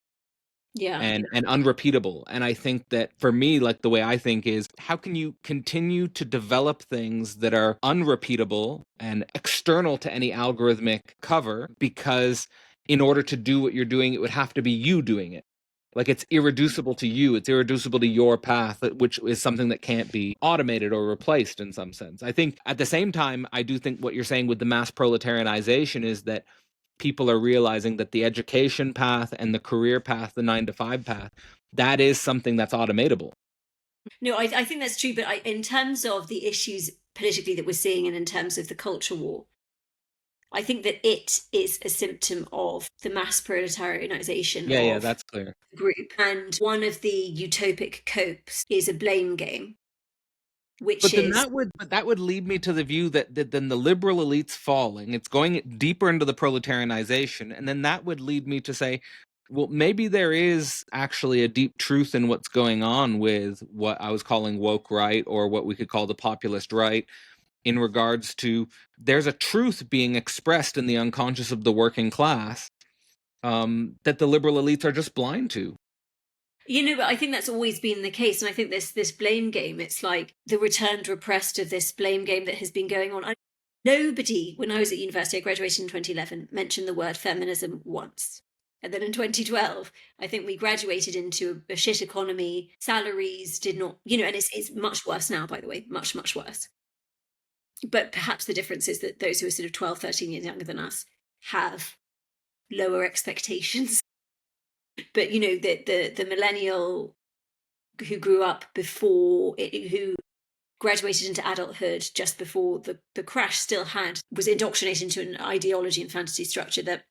Yeah. and unrepeatable. And I think that for me, like the way I think is how can you continue to develop things that are unrepeatable and external to any algorithmic cover, because in order to do what you're doing, it would have to be you doing it. Like it's irreducible to you, it's irreducible to your path, which is something that can't be automated or replaced in some sense. I think at the same time, I do think what you're saying with the mass proletarianization is that people are realizing that the education path and the career path, the 9 to 5 path, that is something that's automatable. No, I think that's true. But in terms of the issues politically that we're seeing and in terms of the culture war, I think that it is a symptom of the mass proletarianization Yeah, of that's clear. the group. And one of the utopic copes is a blame game, which But then is, that would lead me to the view that then the liberal elite's falling. It's going deeper into the proletarianization, and then that would lead me to say, well, maybe there is actually a deep truth in what's going on with what I was calling woke right, or what we could call the populist right, in regards to there's a truth being expressed in the unconscious of the working class that the liberal elites are just blind to. but I think that's always been the case. And I think this blame game, it's like the returned repressed of this blame game that has been going on. Nobody, when I was at university, I graduated in 2011, mentioned the word feminism once. And then in 2012, I think we graduated into a shit economy. Salaries did not, and it's much worse now, by the way, much, much worse. But perhaps the difference is that those who are sort of 12, 13 years younger than us have lower expectations. But, the millennial who grew up who graduated into adulthood just before the crash was indoctrinated into an ideology and fantasy structure that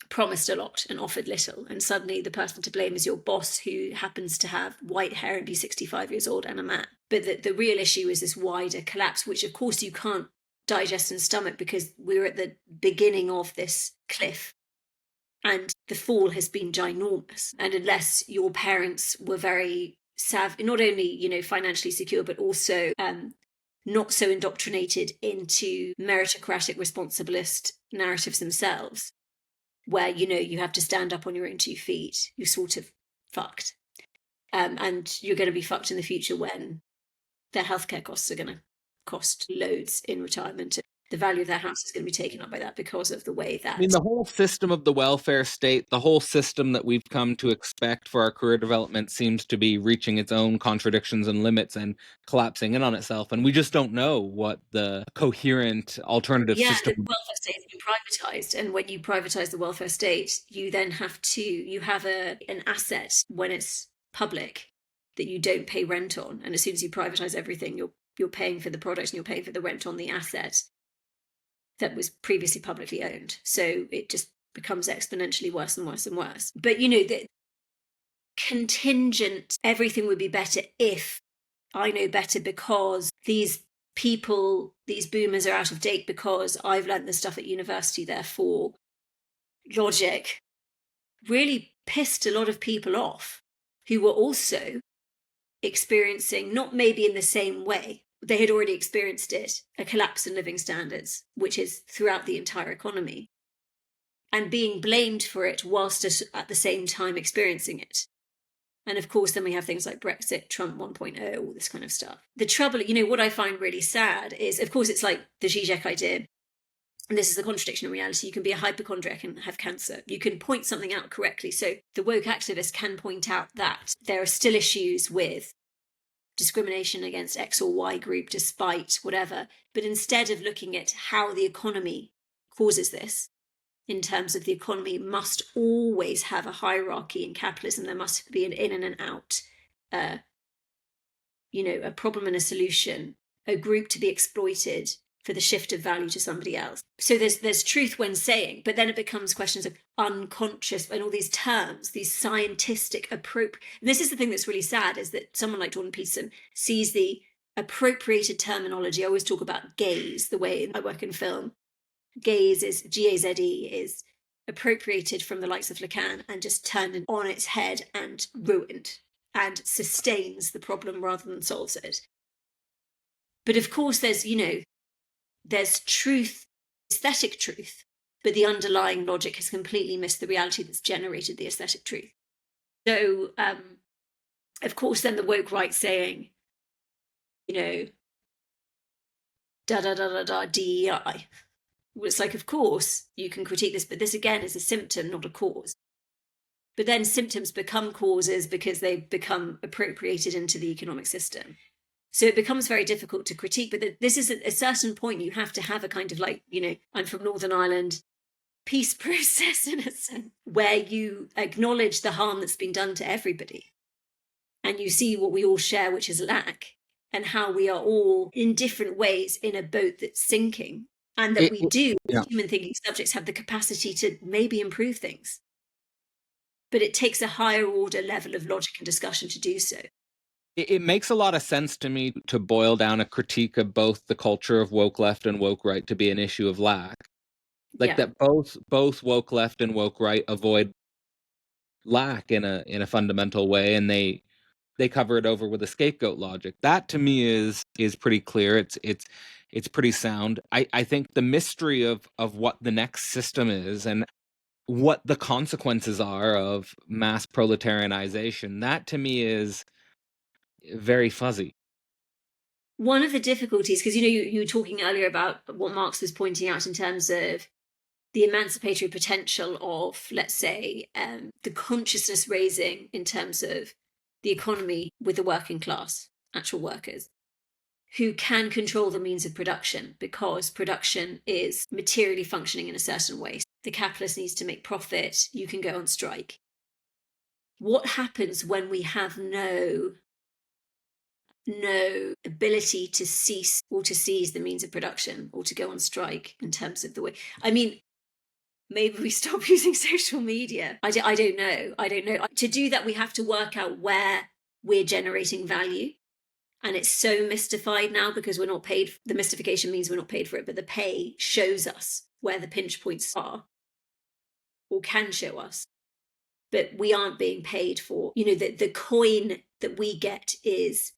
promised a lot and offered little. And suddenly the person to blame is your boss, who happens to have white hair and be 65 years old and a man. But the real issue is this wider collapse, which of course you can't digest and stomach because we're at the beginning of this cliff. And the fall has been ginormous. And unless your parents were very savvy, not only, financially secure, but also not so indoctrinated into meritocratic responsibilist narratives themselves, where, you have to stand up on your own 2 feet, you're sort of fucked. And you're going to be fucked in the future when their healthcare costs are going to cost loads in retirement. The value of their house is going to be taken up by that because of the way I mean, that. the whole system of the welfare state, the whole system that we've come to expect for our career development seems to be reaching its own contradictions and limits and collapsing in on itself. And we just don't know what the coherent alternative Yeah, system. the welfare state has been privatized, and when you privatize the welfare state, you then you have an asset when it's public that you don't pay rent on, and as soon as you privatize everything, you're paying for the product and you're paying for the rent on the asset that was previously publicly owned. So it just becomes exponentially worse and worse and worse. But the contingent, everything would be better if I know better because these boomers are out of date because I've learned the stuff at university, therefore logic really pissed a lot of people off who were also experiencing, not maybe in the same way, they had already experienced it, a collapse in living standards, which is throughout the entire economy, and being blamed for it whilst at the same time experiencing it. And of course, then we have things like Brexit, Trump 1.0, all this kind of stuff. The trouble, what I find really sad is, of course, it's like the Zizek idea. And this is the contradiction in reality. You can be a hypochondriac and have cancer. You can point something out correctly. So the woke activist can point out that there are still issues with discrimination against X or Y group despite whatever. But instead of looking at how the economy causes this, in terms of the economy must always have a hierarchy. In capitalism, there must be an in and an out, a problem and a solution, a group to be exploited for the shift of value to somebody else. So there's truth when saying, but then it becomes questions of unconscious and all these terms, these scientific appropriate. And this is the thing that's really sad, is that someone like Jordan Peterson sees the appropriated terminology. I always talk about gaze, the way I work in film. Gaze is Gaze, is appropriated from the likes of Lacan and just turned on its head and ruined and sustains the problem rather than solves it. But of course, there's truth, aesthetic truth, but the underlying logic has completely missed the reality that's generated the aesthetic truth. So, of course, then the woke right saying, da da da da da DEI. It's like, of course, you can critique this, but this again is a symptom, not a cause. But then symptoms become causes because they become appropriated into the economic system. So it becomes very difficult to critique. But this is at a certain point, you have to have a kind of I'm from Northern Ireland, peace process in a sense, where you acknowledge the harm that's been done to everybody. And you see what we all share, which is lack, and how we are all in different ways in a boat that's sinking. And that human thinking subjects, have the capacity to maybe improve things. But it takes a higher order level of logic and discussion to do so. It makes a lot of sense to me to boil down a critique of both the culture of woke left and woke right to be an issue of lack. That both woke left and woke right avoid lack in a fundamental way, and they cover it over with a scapegoat logic. That to me is pretty clear. It's pretty sound. I think the mystery of what the next system is and what the consequences are of mass proletarianization, that to me is very fuzzy. One of the difficulties, because you were talking earlier about what Marx was pointing out in terms of the emancipatory potential of, let's say, the consciousness raising in terms of the economy with the working class, actual workers, who can control the means of production because production is materially functioning in a certain way. The capitalist needs to make profit, you can go on strike. What happens when we have no ability to cease or to seize the means of production or to go on strike in terms of the way? I mean, maybe we stop using social media. I don't know. To do that, we have to work out where we're generating value. And it's so mystified now because we're not paid. The mystification means we're not paid for it, but the pay shows us where the pinch points are or can show us. But we aren't being paid for, the coin that we get is,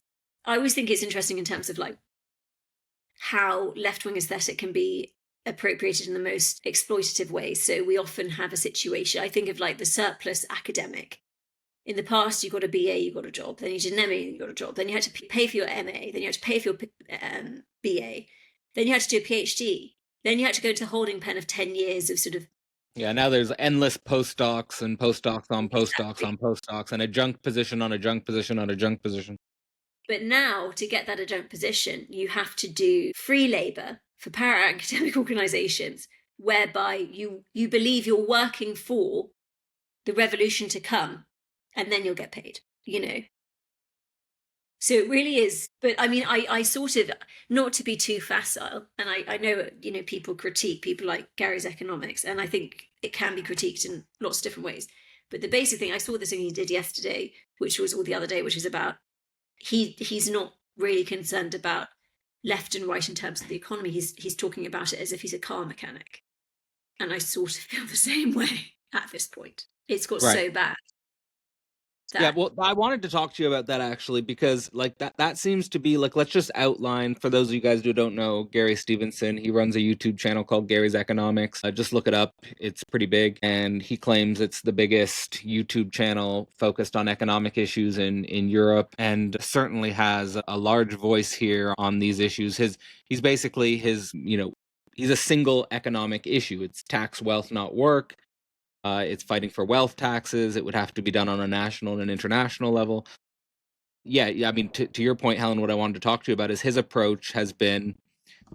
I always think it's interesting in terms of how left-wing aesthetic can be appropriated in the most exploitative ways. So we often have a situation, I think of the surplus academic. In the past, you got a BA, you got a job. Then you did an MA, you got a job. Then you had to pay for your MA. Then you had to pay for your BA. Then you had to do a PhD. Then you had to go into a holding pen of 10 years of sort of... Yeah, now there's endless postdocs and postdocs on postdocs on postdocs and adjunct position on adjunct position on adjunct position. But now, to get that adjunct position, you have to do free labour for para-academic organisations, whereby you believe you're working for the revolution to come, and then you'll get paid, So it really is. But I mean, I sort of, not to be too facile, and I know, people critique people like Gary's economics, and I think it can be critiqued in lots of different ways. But the basic thing, I saw this thing he did yesterday, or the other day, which is about, he's not really concerned about left and right in terms of the economy. He's talking about it as if he's a car mechanic. And I sort of feel the same way at this point. It's got so bad. Yeah, well, I wanted to talk to you about that actually, because that seems to be let's just outline for those of you guys who don't know Gary Stevenson. He runs a YouTube channel called Gary's Economics. Just look it up. It's pretty big. And he claims it's the biggest YouTube channel focused on economic issues in Europe, and certainly has a large voice here on these issues. He's basically he's a single economic issue. It's tax wealth, not work. It's fighting for wealth taxes. It would have to be done on a national and international level. Yeah, I mean, to your point, Helen, what I wanted to talk to you about is his approach has been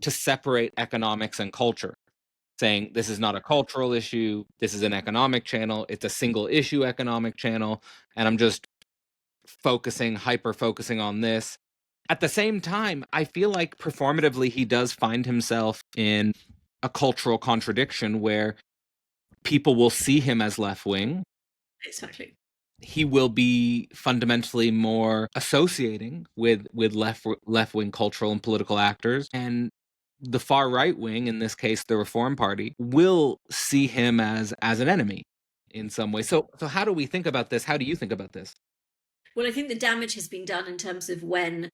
to separate economics and culture. saying this is not a cultural issue, this is an economic channel, it's a single issue economic channel, and I'm just hyper focusing on this. At the same time, I feel like performatively he does find himself in a cultural contradiction where people will see him as left-wing. Exactly. He will be fundamentally more associating with left-wing cultural and political actors, and the far right wing, in this case the Reform Party, will see him as an enemy in some way. So how do we think about this? How do you think about this? Well, I think the damage has been done in terms of was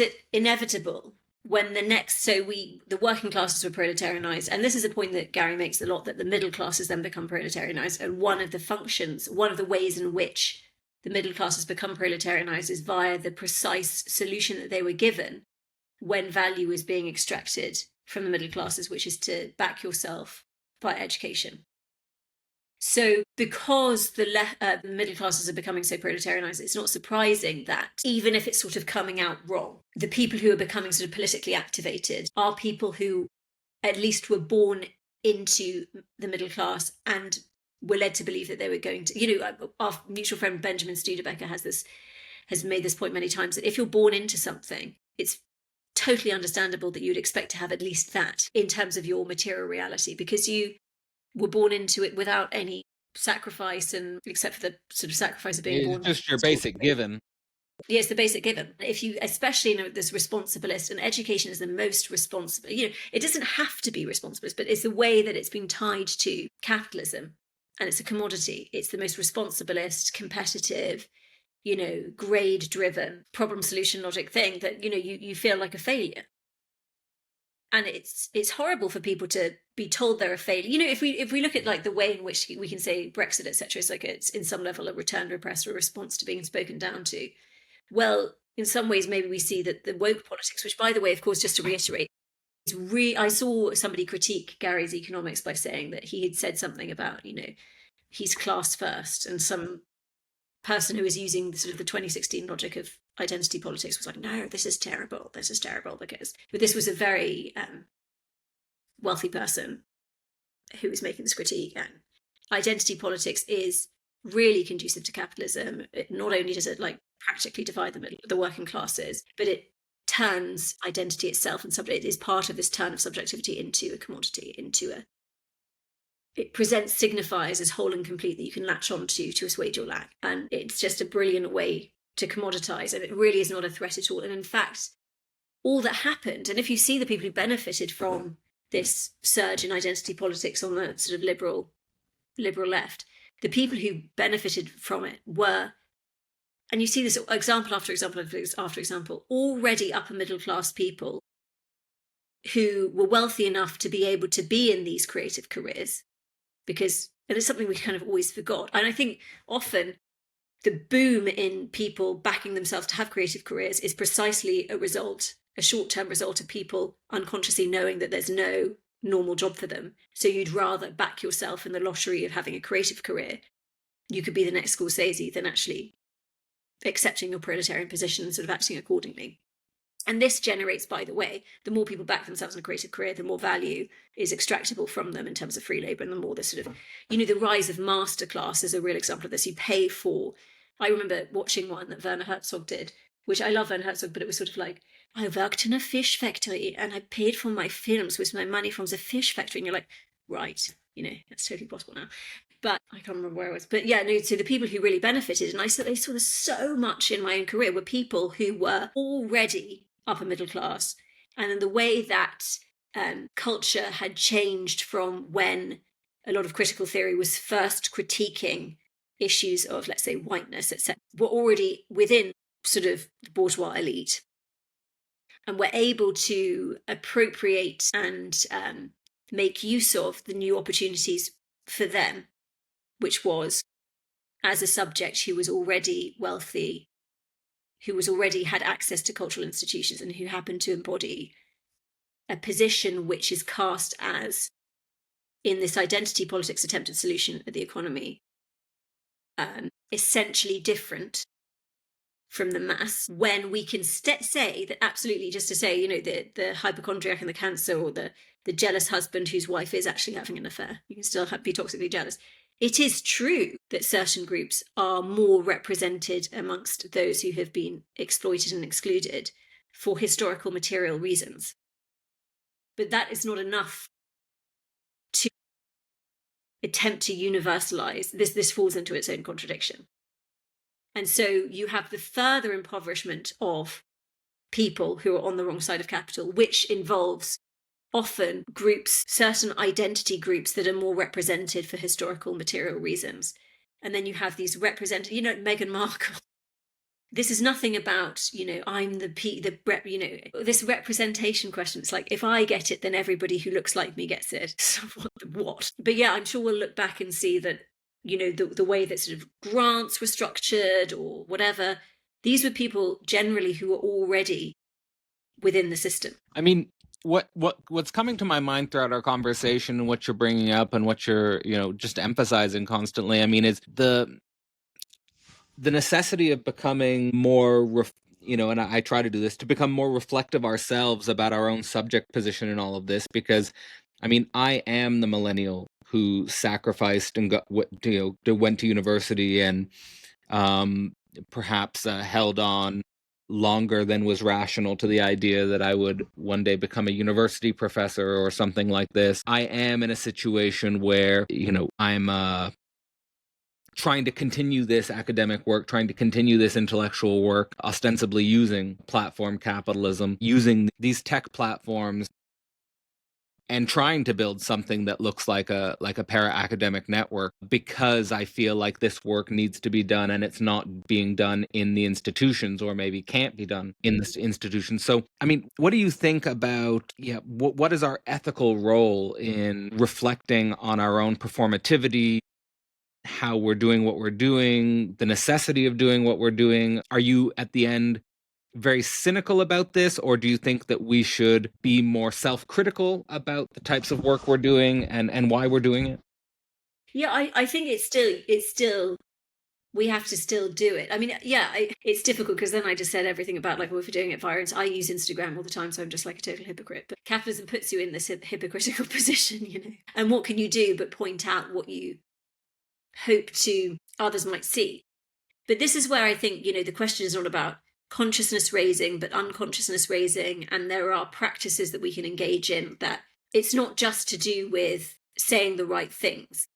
it inevitable when the working classes were proletarianized? And this is a point that Gary makes a lot, that the middle classes then become proletarianized. And one of the ways in which the middle classes become proletarianized is via the precise solution that they were given when value is being extracted from the middle classes, which is to back yourself by education. So because the middle classes are becoming so proletarianized, it's not surprising that even if it's sort of coming out wrong, the people who are becoming sort of politically activated are people who at least were born into the middle class and were led to believe that they were going to, our mutual friend Benjamin Studebaker has made this point many times, that if you're born into something, it's totally understandable that you'd expect to have at least that in terms of your material reality, because you were born into it without any sacrifice, and except for the sort of sacrifice of being born. It's just your basic given. Yeah, it's the basic given. If you, especially this responsibilist, and education is the most responsible, it doesn't have to be responsibilist, but it's the way that it's been tied to capitalism, and it's a commodity. It's the most responsibilist, competitive, grade driven, problem solution logic thing that, you feel like a failure. And it's horrible for people to be told they're a failure. If we look at like the way in which we can say Brexit, etc., it's like it's in some level a return to oppressed or a response to being spoken down to. Well, in some ways, maybe we see that the woke politics, which, by the way, of course, just to reiterate, I saw somebody critique Gary's economics by saying that he had said something about, he's class first, and some person who was using sort of the 2016 logic of identity politics was like, no, this is terrible, because, but this was a very wealthy person who was making this critique, and identity politics is really conducive to capitalism. Not only does it like practically divide the working classes, but it turns identity itself, and it is part of this turn of subjectivity into a commodity, it signifies as whole and complete that you can latch on to assuage your lack. And it's just a brilliant way to commoditize, and it really is not a threat at all. And in fact, all that happened, and if you see the people who benefited from this surge in identity politics on the sort of liberal left, the people who benefited from it were, and you see this example after example, already upper middle class people who were wealthy enough to be able to be in these creative careers, because, and it's something we kind of always forgot. And I think often the boom in people backing themselves to have creative careers is precisely a short-term result of people unconsciously knowing that there's no normal job for them. So you'd rather back yourself in the lottery of having a creative career. You could be the next Scorsese than actually accepting your proletarian position and sort of acting accordingly. And this generates, by the way, the more people back themselves in a creative career, the more value is extractable from them in terms of free labor, and the more the sort of, the rise of masterclass is a real example of this. You pay for, I remember watching one that Werner Herzog did, which I love Werner Herzog, but it was sort of like, I worked in a fish factory and I paid for my films with my money from the fish factory. And you're like, right, that's totally possible now. But I can't remember where I was. But yeah, no, so the people who really benefited, and I saw this so much in my own career, were people who were already upper middle class. And in the way that culture had changed from when a lot of critical theory was first critiquing issues of, let's say, whiteness, etc., were already within sort of the bourgeois elite, and were able to appropriate and make use of the new opportunities for them, which was as a subject who was already wealthy, who was already had access to cultural institutions, and who happened to embody a position which is cast as, in this identity politics attempted solution of the economy, essentially different from the mass when we can say that absolutely, just to say, the hypochondriac and the cancer, or the jealous husband whose wife is actually having an affair. You can still be toxically jealous. It is true that certain groups are more represented amongst those who have been exploited and excluded for historical material reasons. But that is not enough to attempt to universalize. This falls into its own contradiction. And so you have the further impoverishment of people who are on the wrong side of capital, which involves often groups, certain identity groups that are more represented for historical material reasons. And then you have these represented, Meghan Markle. This is nothing about, I'm this representation question. It's like, if I get it, then everybody who looks like me gets it. So what? But yeah, I'm sure we'll look back and see that, the way that sort of grants were structured or whatever, these were people generally who were already within the system. I mean, what's coming to my mind throughout our conversation and what you're bringing up and what you're just emphasizing constantly, I mean, is the necessity of becoming more and I try to do this, to become more reflective ourselves about our own subject position in all of this, because I mean, I am the millennial who sacrificed and went to university and perhaps held on longer than was rational to the idea that I would one day become a university professor or something like this. I am in a situation where, I'm trying to continue this academic work, trying to continue this intellectual work, ostensibly using platform capitalism, using these tech platforms, and trying to build something that looks like a para-academic network, because I feel like this work needs to be done and it's not being done in the institutions, or maybe can't be done in this institution. So, I mean, what do you think about, what is our ethical role in reflecting on our own performativity, how we're doing what we're doing, the necessity of doing what we're doing? Are you, at the end, very cynical about this, or do you think that we should be more self-critical about the types of work we're doing and why we're doing it? Yeah, I think it's still we have to still do it. I mean, yeah, it's difficult because then I just said everything about like, well, if we're doing it via, I use Instagram all the time, so I'm just like a total hypocrite. But capitalism puts you in this hypocritical position, And what can you do but point out what you hope to others might see? But this is where I think, the question is not about consciousness raising, but unconsciousness raising. And there are practices that we can engage in, that it's not just to do with saying the right things,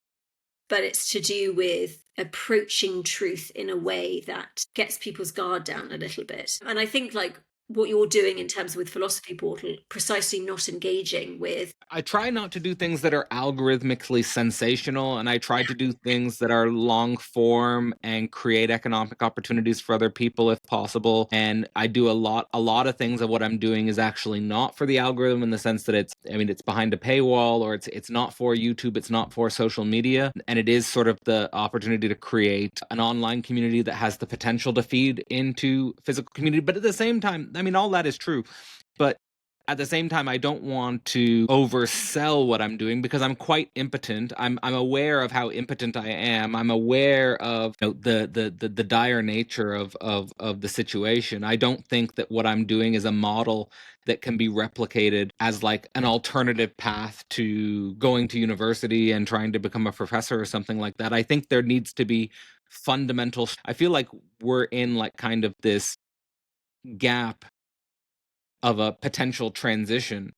but it's to do with approaching truth in a way that gets people's guard down a little bit. And I think like what you're doing in terms of with Philosophy Portal, precisely not engaging with. I try not to do things that are algorithmically sensational, and I try to do things that are long form and create economic opportunities for other people if possible. And I do a lot of things of what I'm doing is actually not for the algorithm, in the sense that it's behind a paywall, or it's not for YouTube, it's not for social media. And it is sort of the opportunity to create an online community that has the potential to feed into physical community. But at the same time, I mean, all that is true. But at the same time, I don't want to oversell what I'm doing, because I'm quite impotent. I'm aware of how impotent I am. I'm aware of the dire nature of the situation. I don't think that what I'm doing is a model that can be replicated as like an alternative path to going to university and trying to become a professor or something like that. I think there needs to be fundamental. I feel like we're in like kind of this gap of a potential transition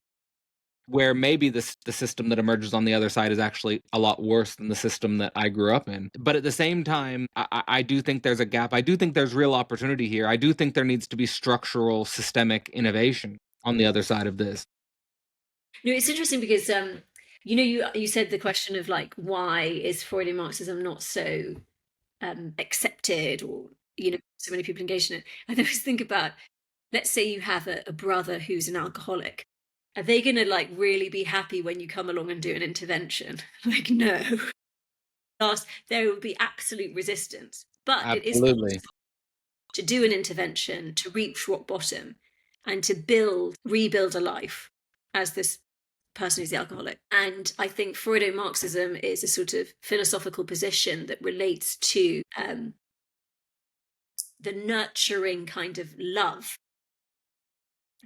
where maybe the system that emerges on the other side is actually a lot worse than the system that I grew up in. But at the same time, I do think there's a gap. I do think there's real opportunity here. I do think there needs to be structural, systemic innovation on the other side of this. It's interesting because you said the question of like, why is Freudian Marxism not so accepted, or so many people engaged in it? I always think about, let's say you have a brother who's an alcoholic. Are they going to like really be happy when you come along and do an intervention? Like, no. There will be absolute resistance. But it is Absolutely. to do an intervention, to reach rock bottom, and to rebuild a life as this person who's the alcoholic. And I think Freudo-Marxism is a sort of philosophical position that relates to the nurturing kind of love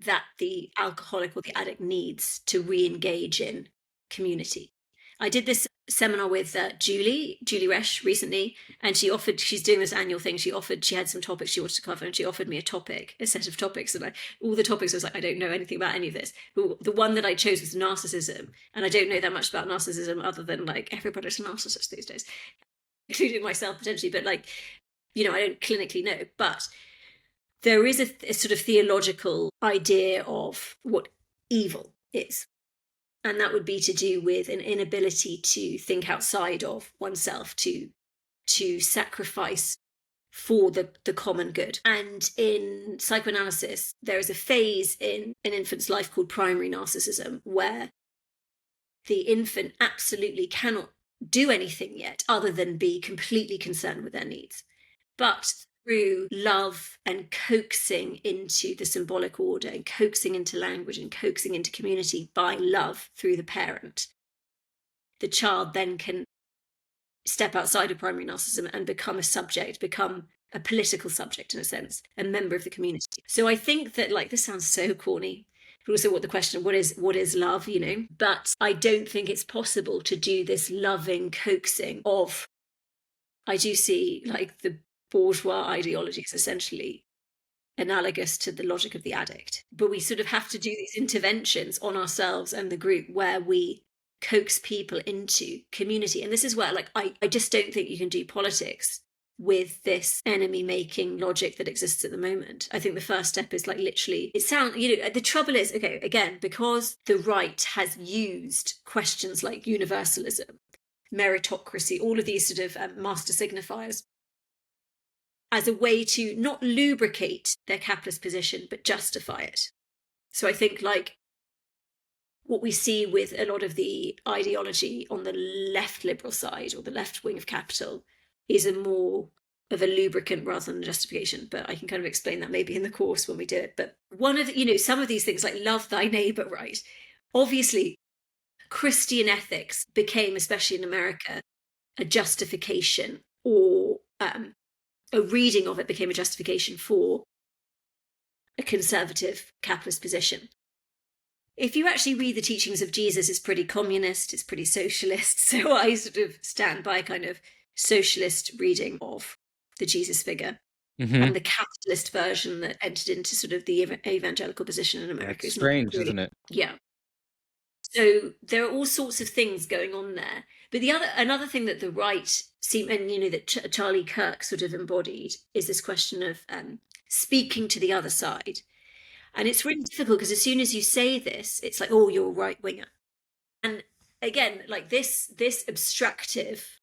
that the alcoholic or the addict needs to re-engage in community. I did this seminar with Julie Resch recently, and she's doing this annual thing. She had some topics she wanted to cover, and she offered me a set of topics, and all the topics I was like, I don't know anything about any of this. But the one that I chose was narcissism, and I don't know that much about narcissism other than like everybody's a narcissist these days, including myself potentially, but like, I don't clinically know. But there is a sort of theological idea of what evil is. And that would be to do with an inability to think outside of oneself, to sacrifice for the common good. And in psychoanalysis, there is a phase in an infant's life called primary narcissism, where the infant absolutely cannot do anything yet other than be completely concerned with their needs. But through love and coaxing into the symbolic order and coaxing into language and coaxing into community by love through the parent, the child then can step outside of primary narcissism and become a subject, become a political subject in a sense, a member of the community. So I think that, like, this sounds so corny, but also what is love, but I don't think it's possible to do this loving coaxing of, I do see like the bourgeois ideology is essentially analogous to the logic of the addict. But we sort of have to do these interventions on ourselves and the group where we coax people into community. And this is where, like, I just don't think you can do politics with this enemy-making logic that exists at the moment. I think the first step is, like, literally, the trouble is, okay, again, because the right has used questions like universalism, meritocracy, all of these sort of master signifiers as a way to not lubricate their capitalist position, but justify it. So I think, like, what we see with a lot of the ideology on the left liberal side or the left wing of capital is a more of a lubricant rather than a justification. But I can kind of explain that maybe in the course when we do it. But one of some of these things, like love thy neighbor, right? Obviously, Christian ethics became, especially in America, a justification, or a reading of it became a justification for a conservative capitalist position. If you actually read the teachings of Jesus, it's pretty communist, it's pretty socialist. So I sort of stand by kind of socialist reading of the Jesus figure. Mm-hmm. And the capitalist version that entered into sort of the evangelical position in America. It's strange, isn't it? Yeah. So there are all sorts of things going on there. But another thing that the right that Charlie Kirk sort of embodied is this question of speaking to the other side. And it's really difficult because as soon as you say this, it's like, oh, you're a right winger. And again, like this abstractive,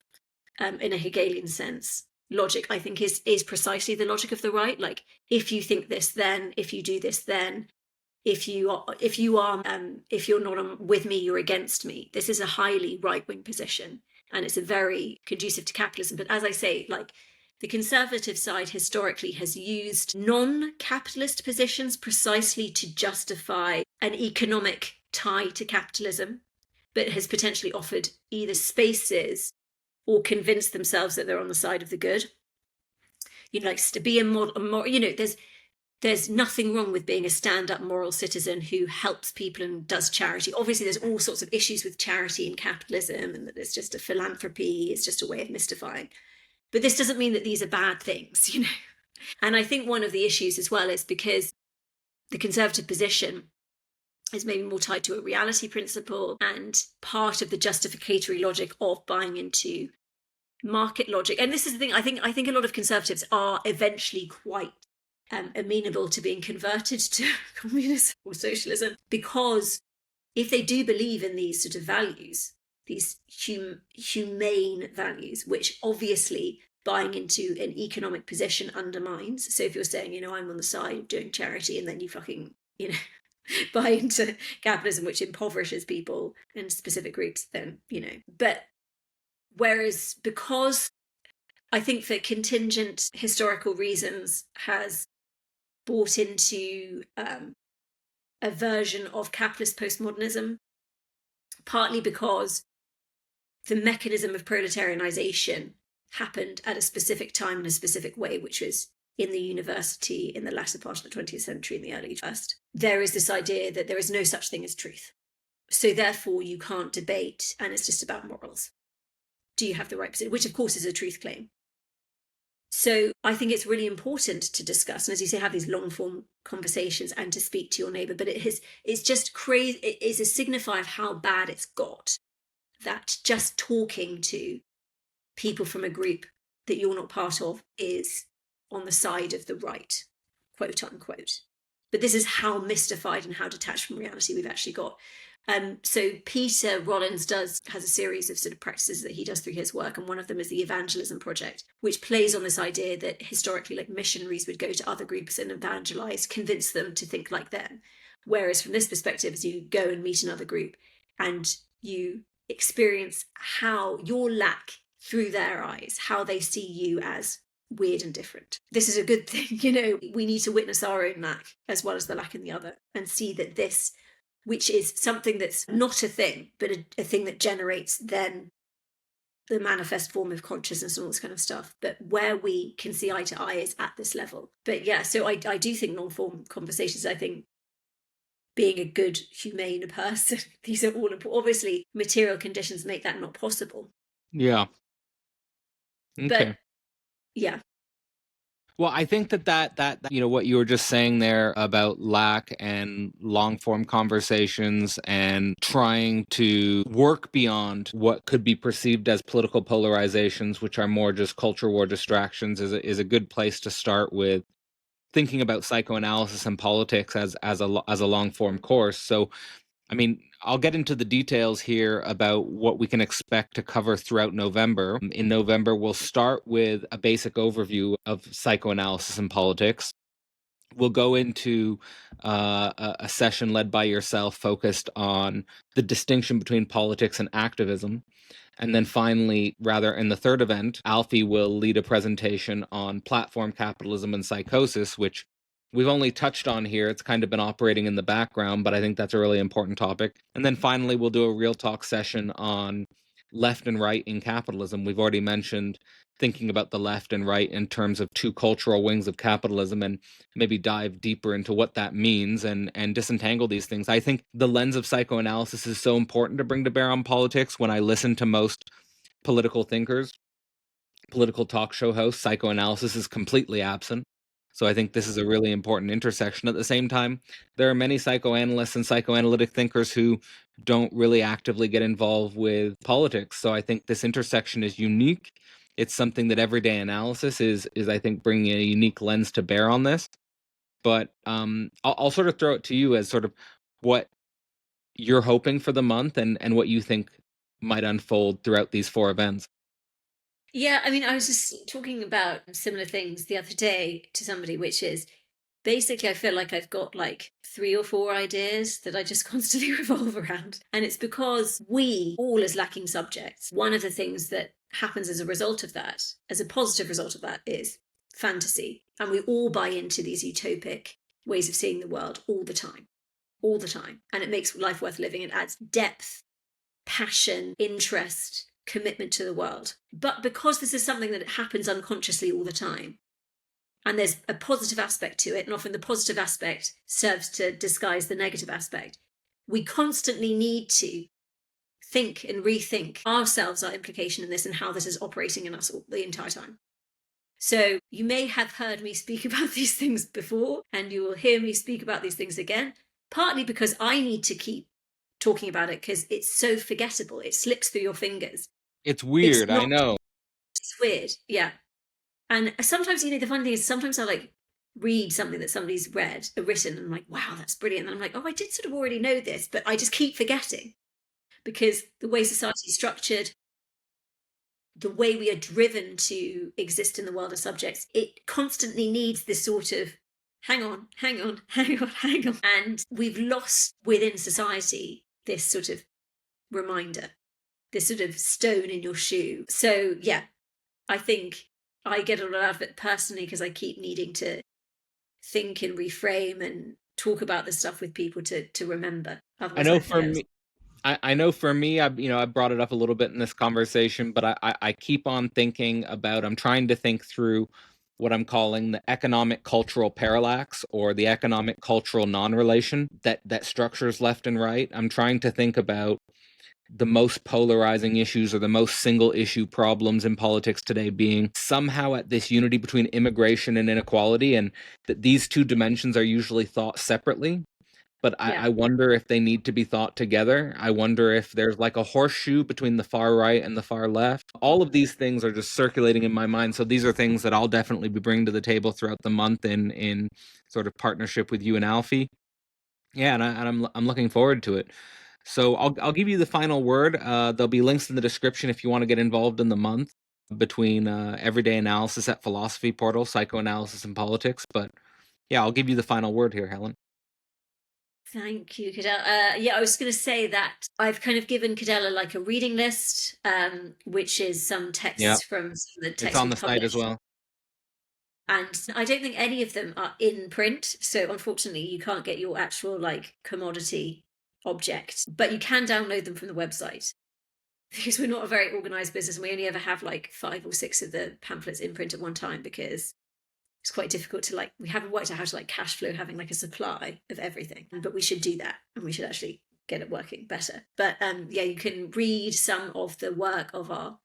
in a Hegelian sense, logic, I think is precisely the logic of the right. Like, if you think this, then if you do this, then if you're not with me, you're against me. This is a highly right-wing position, and it's a very conducive to capitalism. But as I say, like, the conservative side historically has used non-capitalist positions precisely to justify an economic tie to capitalism, but has potentially offered either spaces or convinced themselves that they're on the side of the good. Like, to be a more, there's nothing wrong with being a stand-up moral citizen who helps people and does charity. Obviously, there's all sorts of issues with charity and capitalism, and that it's just a philanthropy, it's just a way of mystifying. But this doesn't mean that these are bad things, And I think one of the issues as well is because the conservative position is maybe more tied to a reality principle, and part of the justificatory logic of buying into market logic. And this is the thing, I think a lot of conservatives are eventually quite amenable to being converted to communism or socialism, because if they do believe in these sort of values, these humane values, which obviously buying into an economic position undermines. So if you're saying, I'm on the side of doing charity, and then you fucking, buy into capitalism, which impoverishes people and specific groups, then, But whereas, because I think for contingent historical reasons has bought into a version of capitalist postmodernism, partly because the mechanism of proletarianization happened at a specific time in a specific way, which was in the university in the latter part of the 20th century, in the early 21st, there is this idea that there is no such thing as truth. So therefore you can't debate, and it's just about morals. Do you have the right position? Which of course is a truth claim. So I think it's really important to discuss, and as you say, have these long form conversations and to speak to your neighbour. But it's just crazy. It is a signifier of how bad it's got, that just talking to people from a group that you're not part of is on the side of the right, quote unquote. But this is how mystified and how detached from reality we've actually got. So Peter Rollins has a series of sort of practices that he does through his work, and one of them is the Evangelism Project, which plays on this idea that historically, like, missionaries would go to other groups and evangelize, convince them to think like them. Whereas from this perspective, as you go and meet another group and you experience how your lack through their eyes, how they see you as weird and different. This is a good thing, we need to witness our own lack as well as the lack in the other, and see that this, which is something that's not a thing, but a thing that generates then the manifest form of consciousness and all this kind of stuff. But where we can see eye to eye is at this level. But yeah, so I do think long-form conversations, I think being a good, humane person, these are all important. Obviously, material conditions make that not possible. Yeah. Okay. But yeah. Well, I think that what you were just saying there about lack and long form conversations and trying to work beyond what could be perceived as political polarizations, which are more just culture war distractions, is a good place to start with thinking about psychoanalysis and politics as a long form course. So, I mean, I'll get into the details here about what we can expect to cover throughout November. In November, we'll start with a basic overview of psychoanalysis and politics. We'll go into a session led by yourself focused on the distinction between politics and activism. And then finally, rather, in the third event, Alfie will lead a presentation on platform capitalism and psychosis, which we've only touched on here. It's kind of been operating in the background, but I think that's a really important topic. And then finally, we'll do a real talk session on left and right in capitalism. We've already mentioned thinking about the left and right in terms of two cultural wings of capitalism, and maybe dive deeper into what that means and disentangle these things. I think the lens of psychoanalysis is so important to bring to bear on politics. When I listen to most political thinkers, political talk show hosts, psychoanalysis is completely absent. So I think this is a really important intersection. At the same time, there are many psychoanalysts and psychoanalytic thinkers who don't really actively get involved with politics. So I think this intersection is unique. It's something that everyday analysis is I think, bringing a unique lens to bear on this. But I'll sort of throw it to you as sort of what you're hoping for the month and what you think might unfold throughout these four events. Yeah, I mean, I was just talking about similar things the other day to somebody, which is basically I feel like I've got like 3 or 4 ideas that I just constantly revolve around. And it's because we, all as lacking subjects, one of the things that happens as a result of that, as a positive result of that, is fantasy. And we all buy into these utopic ways of seeing the world all the time. All the time. And it makes life worth living. It adds depth, passion, interest, commitment to the world. But because this is something that happens unconsciously all the time, and there's a positive aspect to it, and often the positive aspect serves to disguise the negative aspect, we constantly need to think and rethink ourselves, our implication in this, and how this is operating in us all the entire time. So you may have heard me speak about these things before, and you will hear me speak about these things again, partly because I need to keep talking about it because it's so forgettable. It slips through your fingers. It's weird, I know. It's weird, yeah. And sometimes, the funny thing is sometimes I like read something that somebody's written, and I'm like, wow, that's brilliant. And I'm like, oh, I did sort of already know this, but I just keep forgetting because the way society is structured, the way we are driven to exist in the world of subjects, it constantly needs this sort of hang on. And we've lost within society this sort of reminder, this sort of stone in your shoe. So yeah, I think I get a lot out of it personally because I keep needing to think and reframe and talk about this stuff with people to remember. I know for me, I know for me, I brought it up a little bit in this conversation, but I keep on thinking about, I'm trying to think through what I'm calling the economic cultural parallax, or the economic cultural non-relation that structures left and right. I'm trying to think about the most polarizing issues or the most single issue problems in politics today being somehow at this unity between immigration and inequality, and that these two dimensions are usually thought separately. But Yeah. I wonder if they need to be thought together. I wonder if there's like a horseshoe between the far right and the far left. All of these things are just circulating in my mind. So these are things that I'll definitely be bringing to the table throughout the month in sort of partnership with you and Alfie. Yeah, and I'm looking forward to it. So I'll give you the final word. There'll be links in the description if you want to get involved in the month between everyday analysis at Philosophy Portal, psychoanalysis and politics. But yeah, I'll give you the final word here, Helen. Thank you, Cadella. Yeah, I was going to say that I've kind of given Cadella like a reading list, which is some Yeah, texts from some of the it's texts on we've the site as published. well. And I don't think any of them are in print. So unfortunately, you can't get your actual like commodity object, but you can download them from the website. Because we're not a very organized business and we only ever have like 5 or 6 of the pamphlets in print at one time, because it's quite difficult to like, we haven't worked out how to like cash flow having like a supply of everything, but we should do that and we should actually get it working better. But yeah, you can read some of the work of our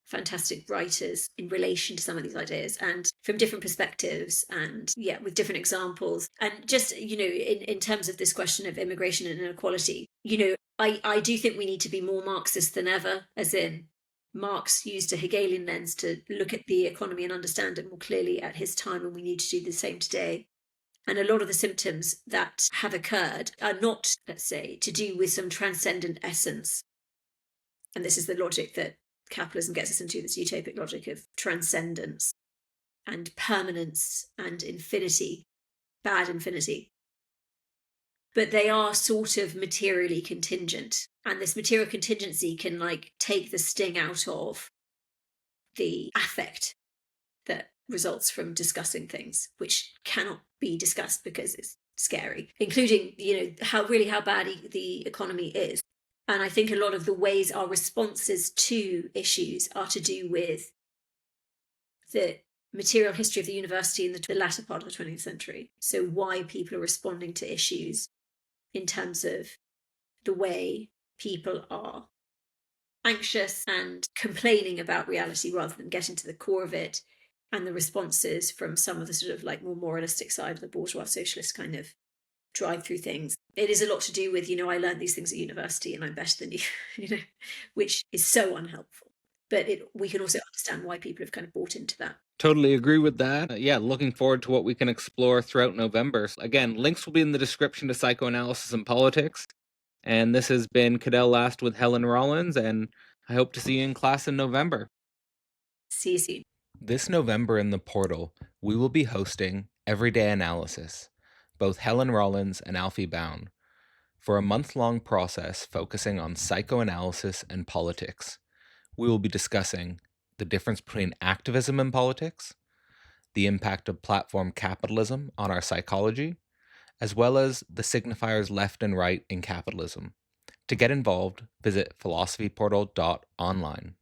fantastic writers in relation to some of these ideas and from different perspectives, and yeah, with different examples. And just, you know, in terms of this question of immigration and inequality, you know, I do think we need to be more Marxist than ever, as in Marx used a Hegelian lens to look at the economy and understand it more clearly at his time, and we need to do the same today. And a lot of the symptoms that have occurred are not, let's say, to do with some transcendent essence. And this is the logic that capitalism gets us into, this utopic logic of transcendence and permanence and infinity, bad infinity. But they are sort of materially contingent. And this material contingency can like take the sting out of the affect that results from discussing things which cannot be discussed because it's scary, including, you know, how bad the economy is. And I think a lot of the ways our responses to issues are to do with the material history of the university in the latter part of the 20th century. So why people are responding to issues in terms of the way people are anxious and complaining about reality rather than getting to the core of it, and the responses from some of the sort of like more moralistic side of the bourgeois socialist kind of drive through things. It is a lot to do with, you know, I learned these things at university and I'm better than you, you know, which is so unhelpful. But we can also understand why people have kind of bought into that. Totally agree with that. Yeah, looking forward to what we can explore throughout November. Again, links will be in the description to Psychoanalysis and Politics. And this has been Cadell Last with Helen Rollins, and I hope to see you in class in November. See you soon. This November in the portal, we will be hosting Everyday Analysis, both Helen Rollins and Alfie Bown, for a month-long process focusing on psychoanalysis and politics. We will be discussing the difference between activism and politics, the impact of platform capitalism on our psychology, as well as the signifiers left and right in capitalism. To get involved, visit philosophyportal.online.